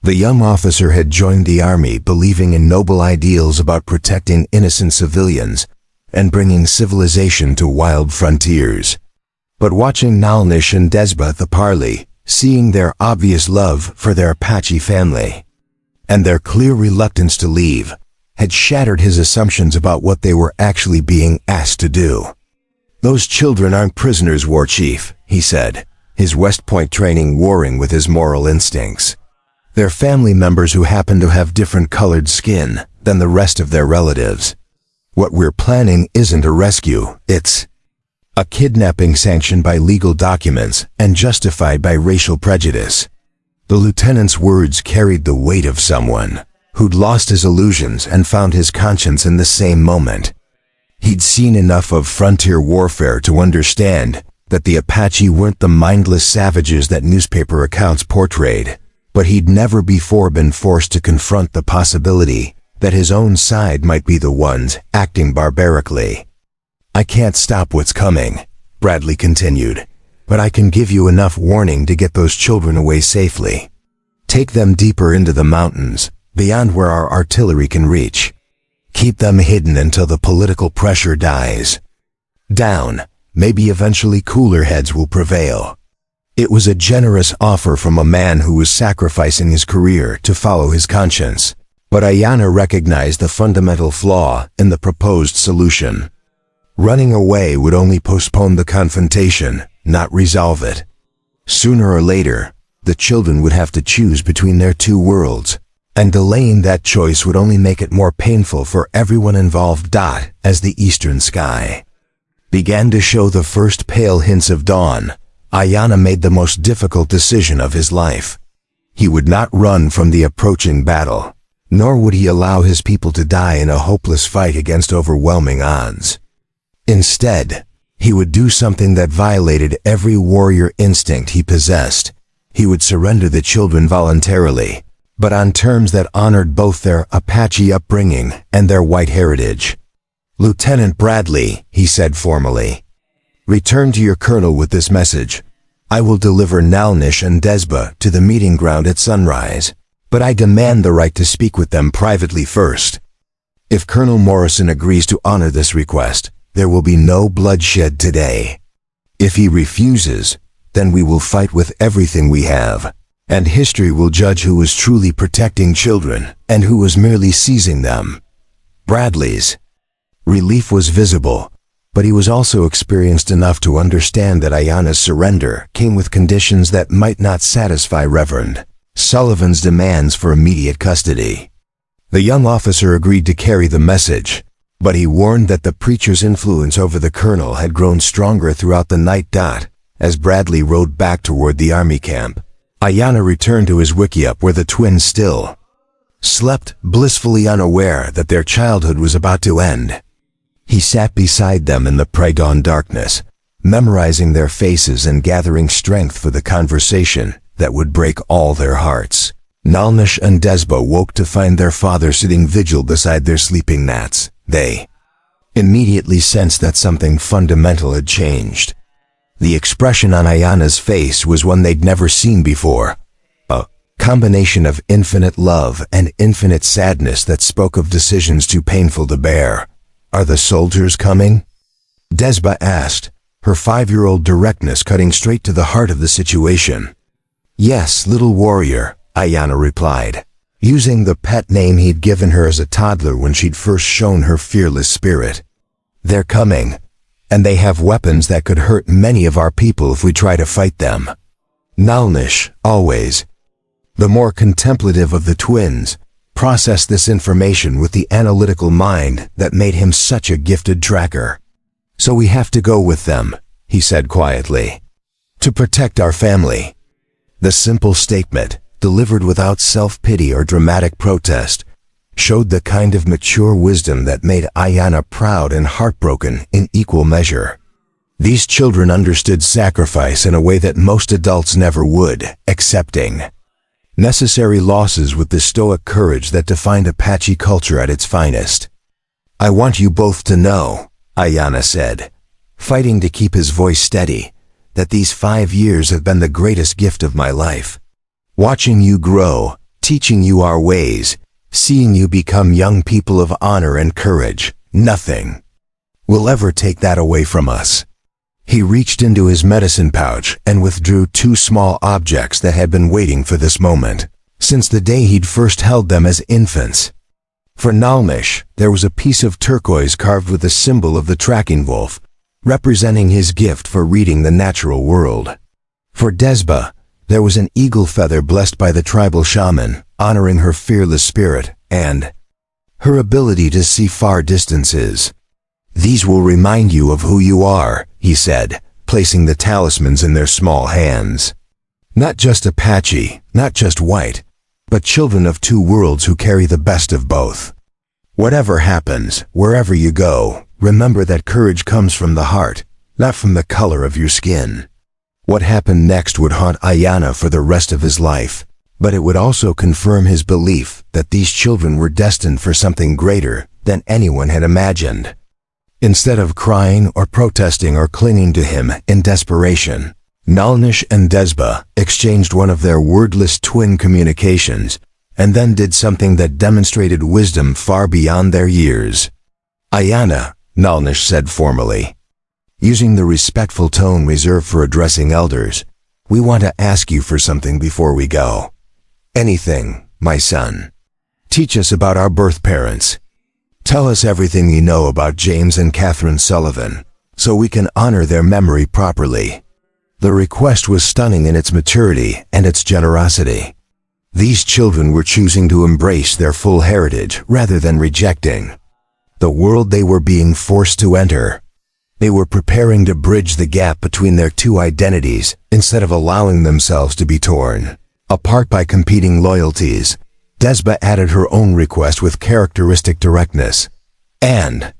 The young officer had joined the army believing in noble ideals about protecting innocent civilians and bringing civilization to wild frontiers. But watching Nalnish and Desba the Parley, seeing their obvious love for their Apache family, and their clear reluctance to leave, had shattered his assumptions about what they were actually being asked to do. "Those children aren't prisoners, War Chief," he said, his West Point training warring with his moral instincts. They're family members who happen to have different colored skin than the rest of their relatives. What we're planning isn't a rescue, it's a kidnapping sanctioned by legal documents and justified by racial prejudice. The lieutenant's words carried the weight of someone who'd lost his illusions and found his conscience in the same moment. He'd seen enough of frontier warfare to understand that the Apache weren't the mindless savages that newspaper accounts portrayed, but he'd never before been forced to confront the possibility that his own side might be the ones acting barbarically. "I can't stop what's coming," Bradley continued, "but I can give you enough warning to get those children away safely. Take them deeper into the mountains, beyond where our artillery can reach. Keep them hidden until the political pressure dies down. Maybe eventually cooler heads will prevail." It was a generous offer from a man who was sacrificing his career to follow his conscience, but Ayanna recognized the fundamental flaw in the proposed solution. Running away would only postpone the confrontation, not resolve it. Sooner or later, the children would have to choose between their two worlds, and delaying that choice would only make it more painful for everyone involved. As the eastern sky began to show the first pale hints of dawn, Ayanna made the most difficult decision of his life. He would not run from the approaching battle, nor would he allow his people to die in a hopeless fight against overwhelming odds. Instead, he would do something that violated every warrior instinct he possessed. He would surrender the children voluntarily, but on terms that honored both their Apache upbringing and their white heritage. "Lieutenant Bradley," he said formally, "return to your colonel with this message. I will deliver Nalnish and Desba to the meeting ground at sunrise, but I demand the right to speak with them privately first. If Colonel Morrison agrees to honor this request, there will be no bloodshed today. If he refuses, then we will fight with everything we have, and history will judge who was truly protecting children and who was merely seizing them." Bradley's relief was visible, but he was also experienced enough to understand that Ayanna's surrender came with conditions that might not satisfy Reverend Sullivan's demands for immediate custody. The young officer agreed to carry the message, but he warned that the preacher's influence over the colonel had grown stronger throughout the night. As Bradley rode back toward the army camp, Ayanna returned to his wickiup where the twins still slept, blissfully unaware that their childhood was about to end. He sat beside them in the pre-dawn darkness, memorizing their faces and gathering strength for the conversation that would break all their hearts. Nalnish and Desba woke to find their father sitting vigil beside their sleeping gnats. They immediately sensed that something fundamental had changed. The expression on Ayanna's face was one they'd never seen before, a combination of infinite love and infinite sadness that spoke of decisions too painful to bear. "Are the soldiers coming?" Desba asked, her 5-year-old directness cutting straight to the heart of the situation. "Yes, little warrior," Ayanna replied, using the pet name he'd given her as a toddler when she'd first shown her fearless spirit. "They're coming, and they have weapons that could hurt many of our people if we try to fight them." Nalnish, always the more contemplative of the twins, processed this information with the analytical mind that made him such a gifted tracker. "So we have to go with them," he said quietly, "to protect our family." The simple statement, delivered without self-pity or dramatic protest, showed the kind of mature wisdom that made Ayanna proud and heartbroken in equal measure. These children understood sacrifice in a way that most adults never would, accepting necessary losses with the stoic courage that defined Apache culture at its finest. "I want you both to know," Ayanna said, fighting to keep his voice steady, "that these 5 years have been the greatest gift of my life. Watching you grow, teaching you our ways, seeing you become young people of honor and courage, nothing will ever take that away from us." He reached into his medicine pouch and withdrew 2 small objects that had been waiting for this moment, since the day he'd first held them as infants. For Nalnish, there was a piece of turquoise carved with the symbol of the tracking wolf, representing his gift for reading the natural world. For Desba, there was an eagle feather blessed by the tribal shaman, honoring her fearless spirit and her ability to see far distances. "These will remind you of who you are," he said, placing the talismans in their small hands. "Not just Apache, not just white, but children of two worlds who carry the best of both. Whatever happens, wherever you go, remember that courage comes from the heart, not from the color of your skin." What happened next would haunt Ayana for the rest of his life, but it would also confirm his belief that these children were destined for something greater than anyone had imagined. Instead of crying or protesting or clinging to him in desperation, Nalnish and Desba exchanged one of their wordless twin communications and then did something that demonstrated wisdom far beyond their years. "Ayana," Nalnish said formally, using the respectful tone reserved for addressing elders, "we want to ask you for something before we go. Anything, my son. Teach us about our birth parents. Tell us everything you know about James and Catherine Sullivan, so we can honor their memory properly." The request was stunning in its maturity and its generosity. These children were choosing to embrace their full heritage rather than rejecting the world they were being forced to enter. They were preparing to bridge the gap between their two identities instead of allowing themselves to be torn apart by competing loyalties. Desba added her own request with characteristic directness. "And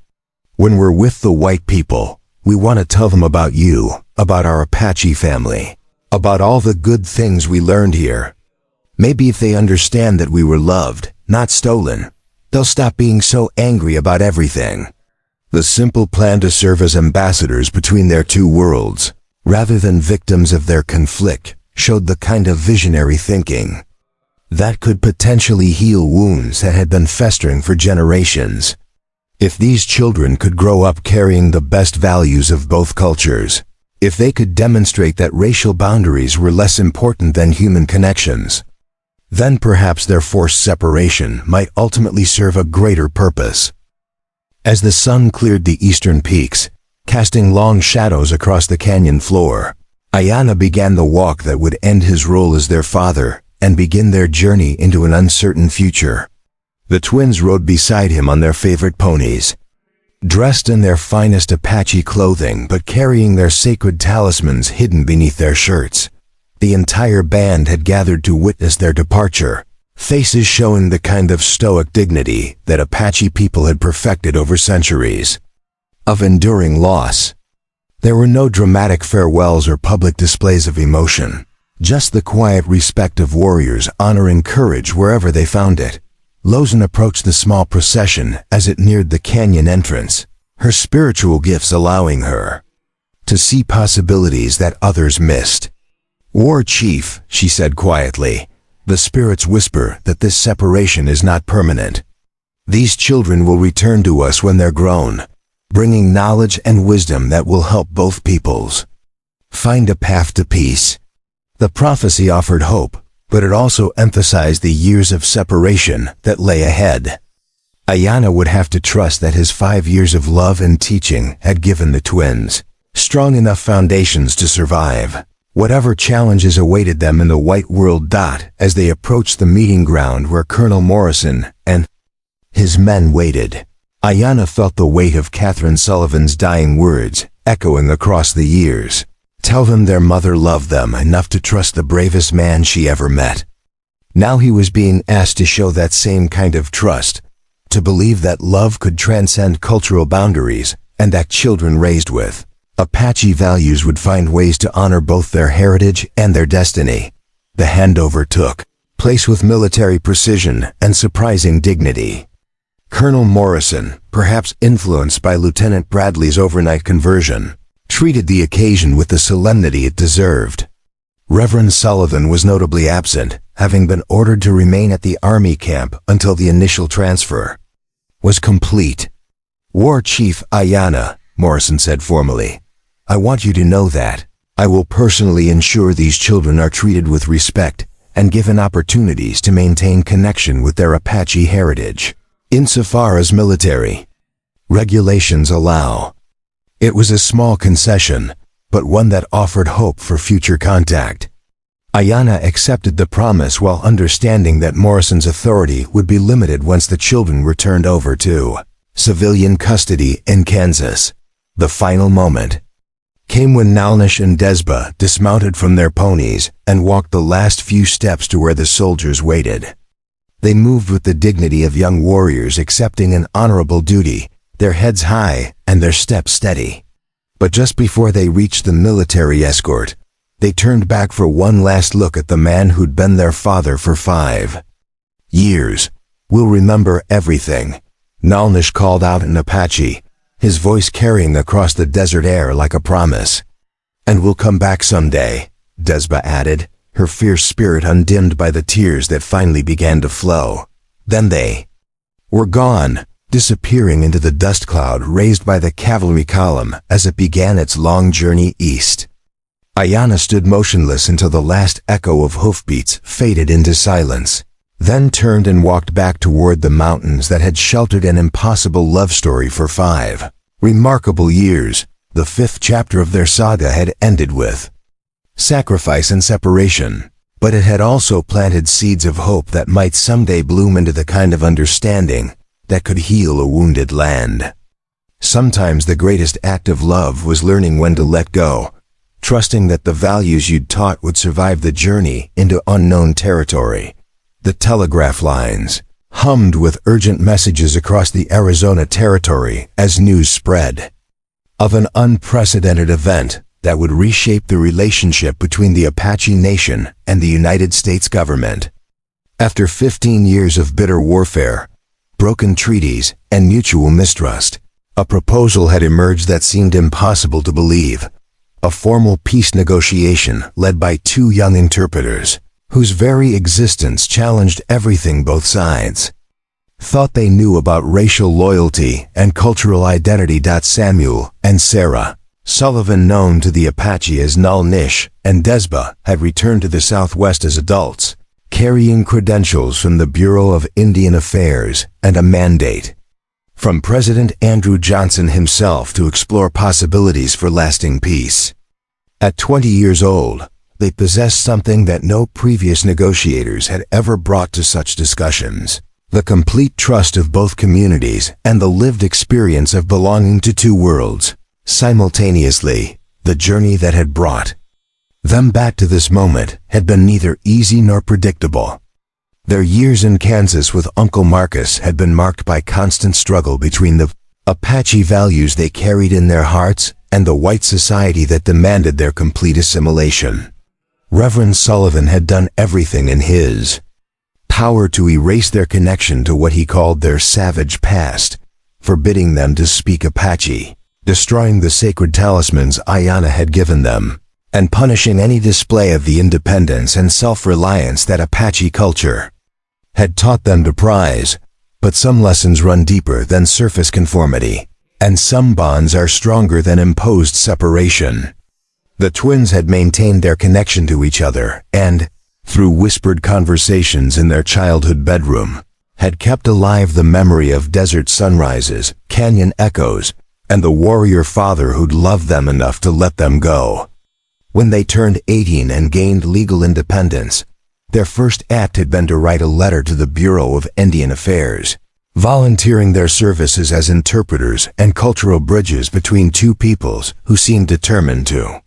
when we're with the white people, we want to tell them about you, about our Apache family, about all the good things we learned here. Maybe if they understand that we were loved, not stolen, they'll stop being so angry about everything." The simple plan to serve as ambassadors between their two worlds, rather than victims of their conflict, showed the kind of visionary thinking that could potentially heal wounds that had been festering for generations. If these children could grow up carrying the best values of both cultures, if they could demonstrate that racial boundaries were less important than human connections, then perhaps their forced separation might ultimately serve a greater purpose. As the sun cleared the eastern peaks, casting long shadows across the canyon floor, Ayana began the walk that would end his role as their father and begin their journey into an uncertain future. The twins rode beside him on their favorite ponies, dressed in their finest Apache clothing but carrying their sacred talismans hidden beneath their shirts. The entire band had gathered to witness their departure, faces showing the kind of stoic dignity that Apache people had perfected over centuries of enduring loss. There were no dramatic farewells or public displays of emotion, just the quiet respect of warriors honoring courage wherever they found it. Lozen approached the small procession as it neared the canyon entrance, her spiritual gifts allowing her to see possibilities that others missed. "War Chief," she said quietly, "the spirits whisper that this separation is not permanent. These children will return to us when they're grown, bringing knowledge and wisdom that will help both peoples find a path to peace." The prophecy offered hope, but it also emphasized the years of separation that lay ahead. Ayana would have to trust that his 5 years of love and teaching had given the twins strong enough foundations to survive whatever challenges awaited them in the white world. As they approached the meeting ground where Colonel Morrison and his men waited, Ayana felt the weight of Catherine Sullivan's dying words echoing across the years. Tell them their mother loved them enough to trust the bravest man she ever met. Now he was being asked to show that same kind of trust, to believe that love could transcend cultural boundaries and that children raised with Apache values would find ways to honor both their heritage and their destiny. The handover took place with military precision and surprising dignity. Colonel Morrison, perhaps influenced by Lieutenant Bradley's overnight conversion, treated the occasion with the solemnity it deserved. Reverend Sullivan was notably absent, having been ordered to remain at the army camp until the initial transfer was complete. "War Chief Ayana," Morrison said formally, "I want you to know that I will personally ensure these children are treated with respect and given opportunities to maintain connection with their Apache heritage, insofar as military regulations allow." It was a small concession, but one that offered hope for future contact. Ayanna accepted the promise while understanding that Morrison's authority would be limited once the children were turned over to civilian custody in Kansas. The final moment came when Nalnish and Desba dismounted from their ponies and walked the last few steps to where the soldiers waited. They moved with the dignity of young warriors accepting an honorable duty, their heads high and their steps steady. But just before they reached the military escort, they turned back for one last look at the man who'd been their father for 5 years. "We'll remember everything," Nalnish called out in Apache, his voice carrying across the desert air like a promise. "And we'll come back someday," Desba added, her fierce spirit undimmed by the tears that finally began to flow. Then they were gone, disappearing into the dust cloud raised by the cavalry column as it began its long journey east. Ayanna stood motionless until the last echo of hoofbeats faded into silence, then turned and walked back toward the mountains that had sheltered an impossible love story for 5 remarkable years. The 5th chapter of their saga had ended with sacrifice and separation, but it had also planted seeds of hope that might someday bloom into the kind of understanding that could heal a wounded land. Sometimes the greatest act of love was learning when to let go, trusting that the values you'd taught would survive the journey into unknown territory. The telegraph lines hummed with urgent messages across the Arizona territory as news spread of an unprecedented event that would reshape the relationship between the Apache Nation and the United States government. After 15 years of bitter warfare, broken treaties, and mutual mistrust, a proposal had emerged that seemed impossible to believe. A formal peace negotiation led by 2 young interpreters, whose very existence challenged everything both sides thought they knew about racial loyalty and cultural identity. Samuel and Sarah Sullivan, known to the Apache as Nalnish and Desba, had returned to the Southwest as adults, carrying credentials from the Bureau of Indian Affairs and a mandate from President Andrew Johnson himself to explore possibilities for lasting peace. At 20 years old, they possessed something that no previous negotiators had ever brought to such discussions: the complete trust of both communities and the lived experience of belonging to 2 worlds. Simultaneously, the journey that had brought them back to this moment had been neither easy nor predictable. Their years in Kansas with Uncle Marcus had been marked by constant struggle between the Apache values they carried in their hearts and the white society that demanded their complete assimilation. Reverend Sullivan had done everything in his power to erase their connection to what he called their savage past, forbidding them to speak Apache, destroying the sacred talismans Ayanna had given them, and punishing any display of the independence and self-reliance that Apache culture had taught them to prize. But some lessons run deeper than surface conformity, and some bonds are stronger than imposed separation. The twins had maintained their connection to each other and, through whispered conversations in their childhood bedroom, had kept alive the memory of desert sunrises, canyon echoes, and the warrior father who'd loved them enough to let them go. When they turned 18 and gained legal independence, their first act had been to write a letter to the Bureau of Indian Affairs, volunteering their services as interpreters and cultural bridges between 2 peoples who seemed determined to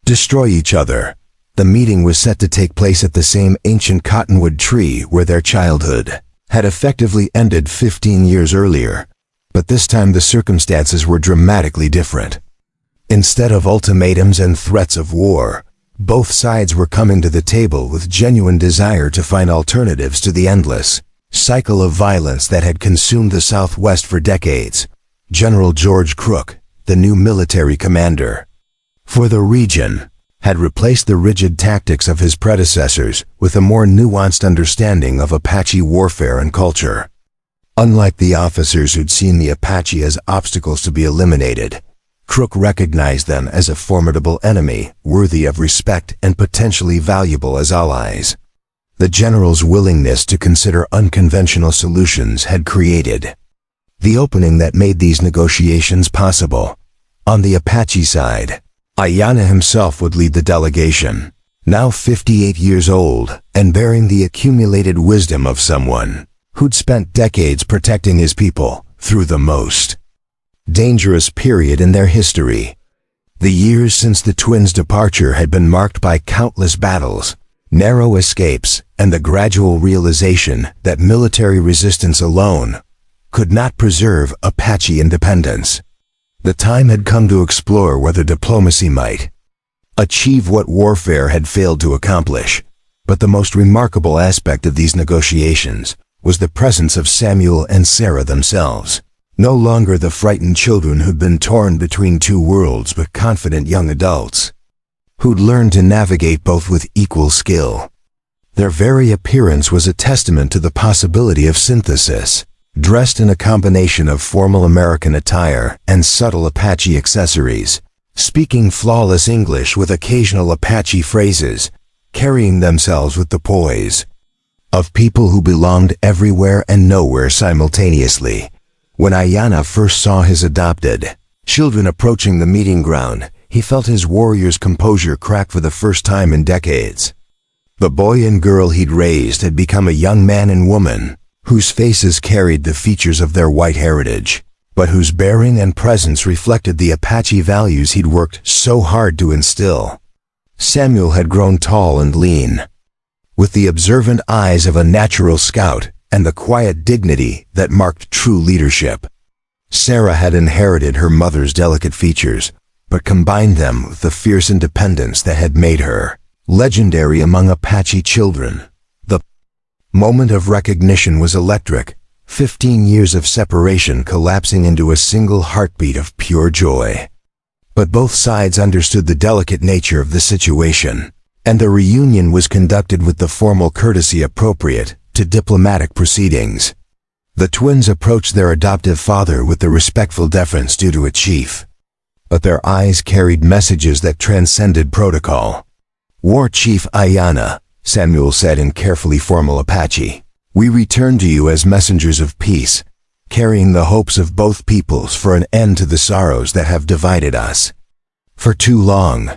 destroy each other. The meeting was set to take place at the same ancient cottonwood tree where their childhood had effectively ended 15 years earlier, but this time the circumstances were dramatically different. Instead of ultimatums and threats of war, both sides were coming to the table with genuine desire to find alternatives to the endless cycle of violence that had consumed the Southwest for decades. General George Crook, the new military commander for the region, had replaced the rigid tactics of his predecessors with a more nuanced understanding of Apache warfare and culture. Unlike the officers who'd seen the Apache as obstacles to be eliminated, Crook recognized them as a formidable enemy, worthy of respect and potentially valuable as allies. The general's willingness to consider unconventional solutions had created the opening that made these negotiations possible. On the Apache side, Ayanna himself would lead the delegation, now 58 years old and bearing the accumulated wisdom of someone who'd spent decades protecting his people through the most dangerous period in their history. The years since the twins' departure had been marked by countless battles, narrow escapes, and the gradual realization that military resistance alone could not preserve Apache independence. The time had come to explore whether diplomacy might achieve what warfare had failed to accomplish. But the most remarkable aspect of these negotiations was the presence of Samuel and Sarah themselves. No longer the frightened children who'd been torn between two worlds, but confident young adults who'd learned to navigate both with equal skill. Their very appearance was a testament to the possibility of synthesis. Dressed in a combination of formal American attire and subtle Apache accessories, speaking flawless English with occasional Apache phrases, carrying themselves with the poise of people who belonged everywhere and nowhere simultaneously. When Ayanna first saw his adopted children approaching the meeting ground, he felt his warrior's composure crack for the first time in decades. The boy and girl he'd raised had become a young man and woman whose faces carried the features of their white heritage, but whose bearing and presence reflected the Apache values he'd worked so hard to instill. Samuel had grown tall and lean, with the observant eyes of a natural scout and the quiet dignity that marked true leadership. Sarah had inherited her mother's delicate features, but combined them with the fierce independence that had made her legendary among Apache children. The moment of recognition was electric, 15 years of separation collapsing into a single heartbeat of pure joy. But both sides understood the delicate nature of the situation, and the reunion was conducted with the formal courtesy appropriate to diplomatic proceedings. The twins approached their adoptive father with the respectful deference due to a chief, but their eyes carried messages that transcended protocol. "War Chief Ayanna," Samuel said in carefully formal Apache, "we return to you as messengers of peace, carrying the hopes of both peoples for an end to the sorrows that have divided us for too long."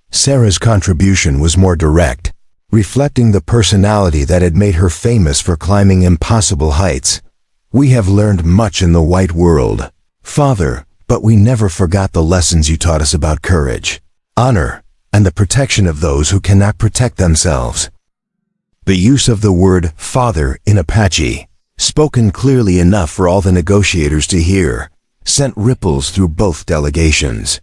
Sarah's contribution was more direct, reflecting the personality that had made her famous for climbing impossible heights. "We have learned much in the white world, Father, but we never forgot the lessons you taught us about courage, honor, and the protection of those who cannot protect themselves." The use of the word father in Apache, spoken clearly enough for all the negotiators to hear, sent ripples through both delegations.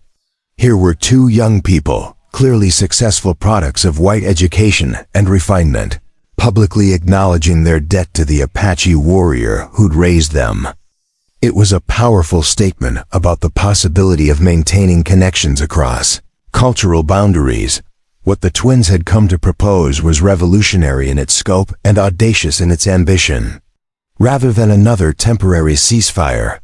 Here were two young people, clearly successful products of white education and refinement, publicly acknowledging their debt to the Apache warrior who'd raised them. It was a powerful statement about the possibility of maintaining connections across cultural boundaries. What the twins had come to propose was revolutionary in its scope and audacious in its ambition. Rather than another temporary ceasefire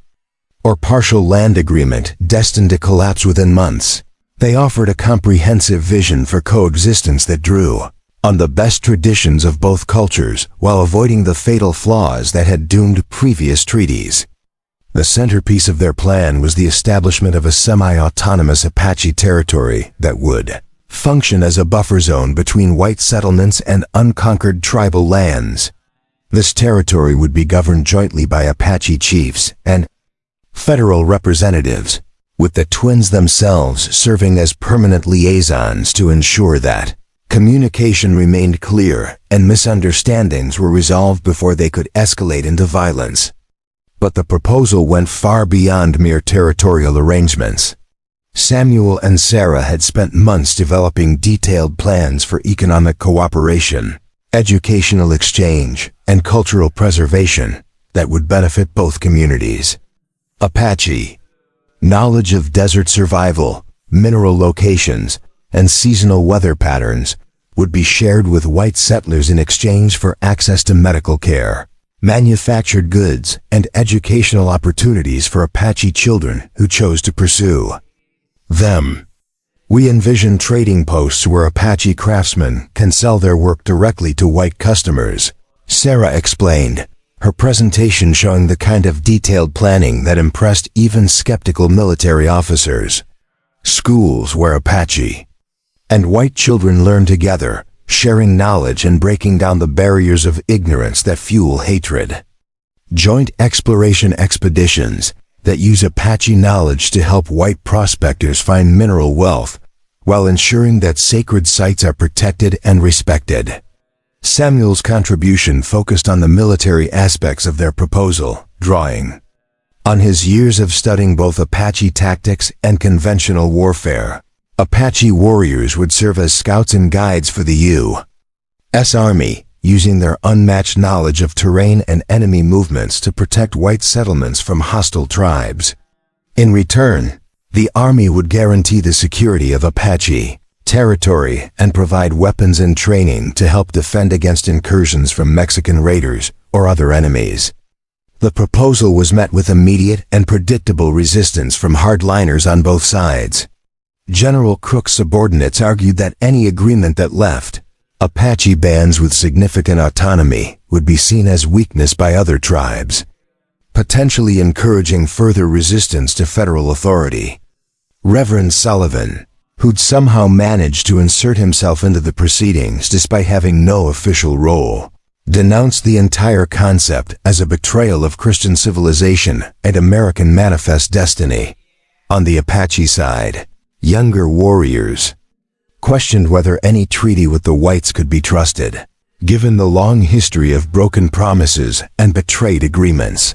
or partial land agreement destined to collapse within months, they offered a comprehensive vision for coexistence that drew on the best traditions of both cultures while avoiding the fatal flaws that had doomed previous treaties. The centerpiece of their plan was the establishment of a semi-autonomous Apache territory that would function as a buffer zone between white settlements and unconquered tribal lands. This territory would be governed jointly by Apache chiefs and federal representatives, with the twins themselves serving as permanent liaisons to ensure that communication remained clear and misunderstandings were resolved before they could escalate into violence. But the proposal went far beyond mere territorial arrangements. Samuel and Sarah had spent months developing detailed plans for economic cooperation, educational exchange, and cultural preservation that would benefit both communities. Apache knowledge of desert survival, mineral locations, and seasonal weather patterns would be shared with white settlers in exchange for access to medical care, manufactured goods, and educational opportunities for Apache children who chose to pursue them. We envision trading posts where Apache craftsmen can sell their work directly to white customers, Sarah explained, her presentation showing the kind of detailed planning that impressed even skeptical military officers. Schools where Apache and white children learn together, sharing knowledge and breaking down the barriers of ignorance that fuel hatred. Joint exploration expeditions that use Apache knowledge to help white prospectors find mineral wealth, while ensuring that sacred sites are protected and respected. Samuel's contribution focused on the military aspects of their proposal, drawing on his years of studying both Apache tactics and conventional warfare. Apache warriors would serve as scouts and guides for the U.S. Army, using their unmatched knowledge of terrain and enemy movements to protect white settlements from hostile tribes. In return, the Army would guarantee the security of Apache territory and provide weapons and training to help defend against incursions from Mexican raiders or other enemies. The proposal was met with immediate and predictable resistance from hardliners on both sides. General Crook's subordinates argued that any agreement that left Apache bands with significant autonomy would be seen as weakness by other tribes, potentially encouraging further resistance to federal authority. Reverend Sullivan, who'd somehow managed to insert himself into the proceedings despite having no official role, denounced the entire concept as a betrayal of Christian civilization and American manifest destiny. On the Apache side, younger warriors questioned whether any treaty with the whites could be trusted, given the long history of broken promises and betrayed agreements.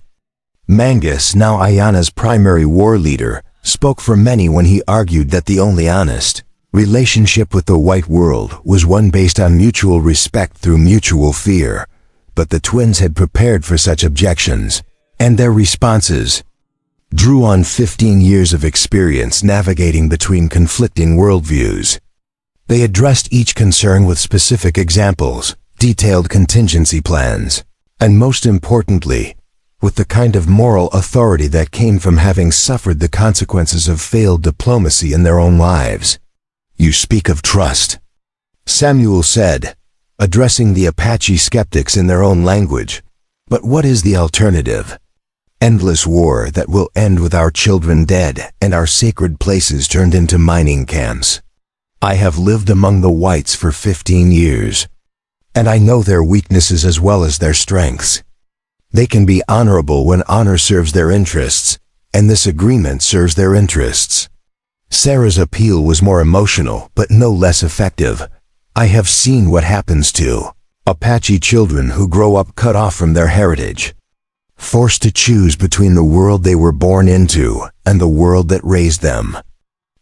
Mangus, now Ayana's primary war leader, spoke for many when he argued that the only honest relationship with the white world was one based on mutual respect through mutual fear. But the twins had prepared for such objections, and their responses drew on 15 years of experience navigating between conflicting worldviews. They addressed each concern with specific examples, detailed contingency plans, and most importantly, with the kind of moral authority that came from having suffered the consequences of failed diplomacy in their own lives. "You speak of trust," Samuel said, addressing the Apache skeptics in their own language. "But what is the alternative? Endless war that will end with our children dead and our sacred places turned into mining camps. I have lived among the whites for 15 years, and I know their weaknesses as well as their strengths. They can be honorable when honor serves their interests, and this agreement serves their interests." Sarah's appeal was more emotional, but no less effective. "I have seen what happens to Apache children who grow up cut off from their heritage, forced to choose between the world they were born into and the world that raised them.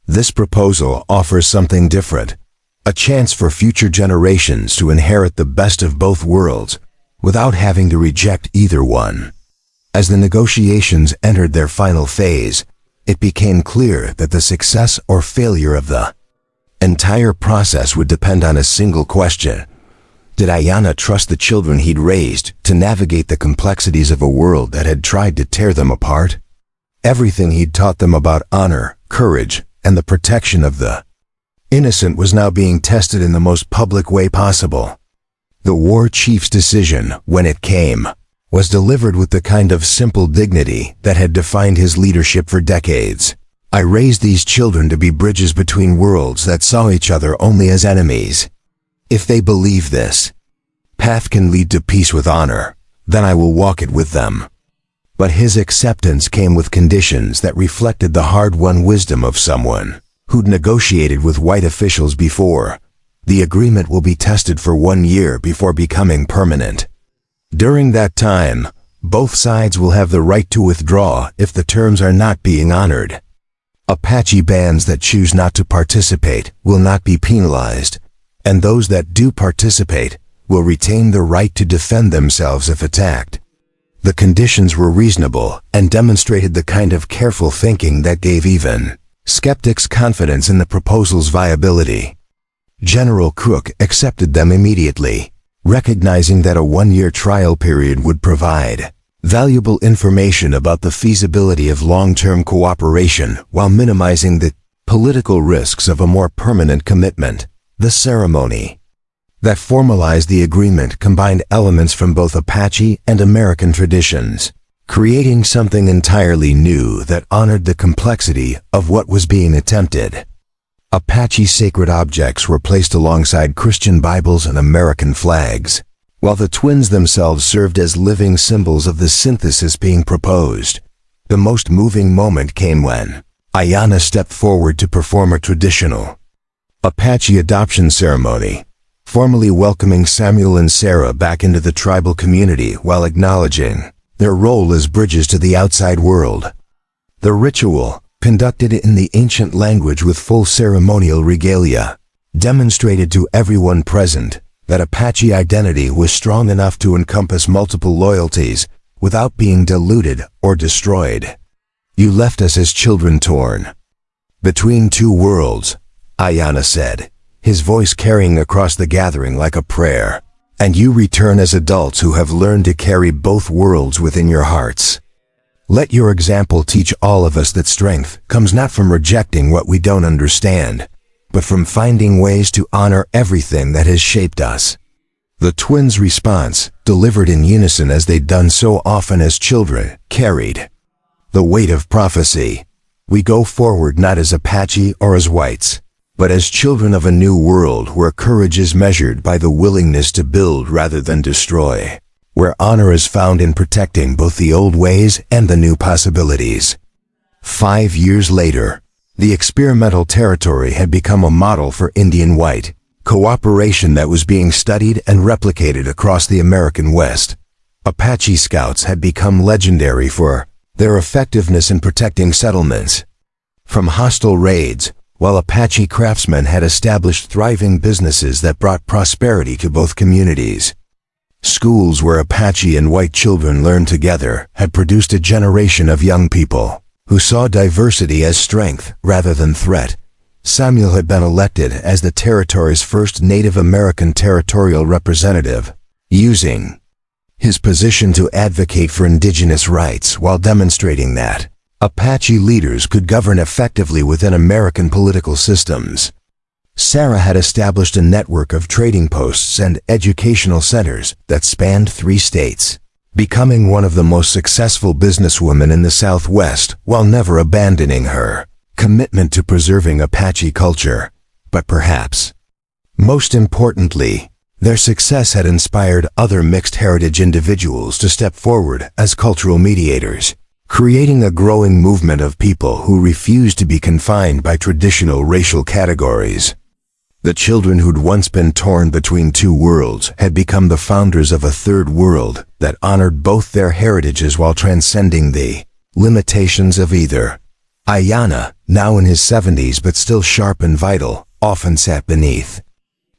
This proposal offers something different, a chance for future generations to inherit the best of both worlds without having to reject either one." As the negotiations entered their final phase, it became clear that the success or failure of the entire process would depend on a single question. Did Ayana trust the children he'd raised to navigate the complexities of a world that had tried to tear them apart? Everything he'd taught them about honor, courage, and the protection of the innocent was now being tested in the most public way possible. The war chief's decision, when it came, was delivered with the kind of simple dignity that had defined his leadership for decades. "I raised these children to be bridges between worlds that saw each other only as enemies. If they believe this path can lead to peace with honor, then I will walk it with them." But his acceptance came with conditions that reflected the hard-won wisdom of someone who'd negotiated with white officials before. The agreement will be tested for 1 year before becoming permanent. During that time, both sides will have the right to withdraw if the terms are not being honored. Apache bands that choose not to participate will not be penalized, and those that do participate will retain the right to defend themselves if attacked. The conditions were reasonable and demonstrated the kind of careful thinking that gave even skeptics confidence in the proposal's viability. General Crook accepted them immediately, recognizing that a 1-year trial period would provide valuable information about the feasibility of long-term cooperation while minimizing the political risks of a more permanent commitment. The ceremony that formalized the agreement combined elements from both Apache and American traditions. creating something entirely new that honored the complexity of what was being attempted. Apache sacred objects were placed alongside Christian Bibles and American flags, while the twins themselves served as living symbols of the synthesis being proposed. The most moving moment came when Ayanna stepped forward to perform a traditional Apache adoption ceremony, formally welcoming Samuel and Sarah back into the tribal community while acknowledging their role as bridges to the outside world. The ritual, conducted in the ancient language with full ceremonial regalia, demonstrated to everyone present that Apache identity was strong enough to encompass multiple loyalties without being diluted or destroyed. "You left us as children torn between two worlds," Ayanna said, his voice carrying across the gathering like a prayer. "And you return as adults who have learned to carry both worlds within your hearts. Let your example teach all of us that strength comes not from rejecting what we don't understand, but from finding ways to honor everything that has shaped us." The twins' response, delivered in unison as they'd done so often as children, carried the weight of prophecy. "We go forward not as Apache or as whites, but as children of a new world where courage is measured by the willingness to build rather than destroy, where honor is found in protecting both the old ways and the new possibilities." 5 years later, the experimental territory had become a model for Indian-white cooperation that was being studied and replicated across the American West. Apache scouts had become legendary for their effectiveness in protecting settlements from hostile raids, while Apache craftsmen had established thriving businesses that brought prosperity to both communities. Schools where Apache and white children learned together had produced a generation of young people who saw diversity as strength rather than threat. Samuel had been elected as the territory's first Native American territorial representative, using his position to advocate for indigenous rights while demonstrating that Apache leaders could govern effectively within American political systems. Sarah had established a network of trading posts and educational centers that spanned 3 states, becoming one of the most successful businesswomen in the Southwest while never abandoning her commitment to preserving Apache culture. But perhaps most importantly, their success had inspired other mixed heritage individuals to step forward as cultural mediators, creating a growing movement of people who refused to be confined by traditional racial categories. The children who'd once been torn between two worlds had become the founders of a third world that honored both their heritages while transcending the limitations of either. Ayanna, now in his 70s but still sharp and vital, often sat beneath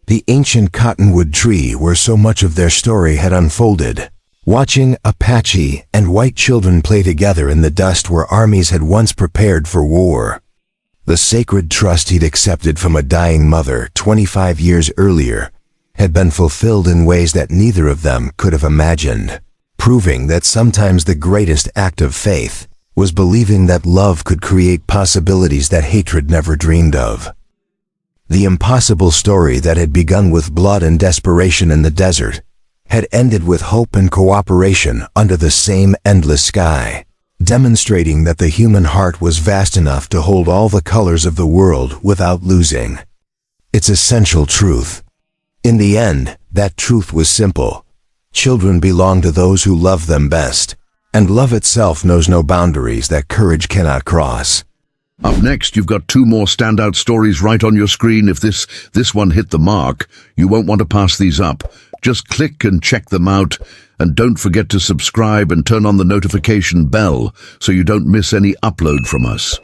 the ancient cottonwood tree where so much of their story had unfolded, watching Apache and white children play together in the dust where armies had once prepared for war. The sacred trust he'd accepted from a dying mother 25 years earlier had been fulfilled in ways that neither of them could have imagined, proving that sometimes the greatest act of faith was believing that love could create possibilities that hatred never dreamed of. The impossible story that had begun with blood and desperation in the desert had ended with hope and cooperation under the same endless sky, demonstrating that the human heart was vast enough to hold all the colors of the world without losing its essential truth. In the end, that truth was simple. Children belong to those who love them best, and love itself knows no boundaries that courage cannot cross. Up next, you've got 2 more standout stories right on your screen. If this one hit the mark, you won't want to pass these up. Just click and check them out. And don't forget to subscribe and turn on the notification bell so you don't miss any upload from us.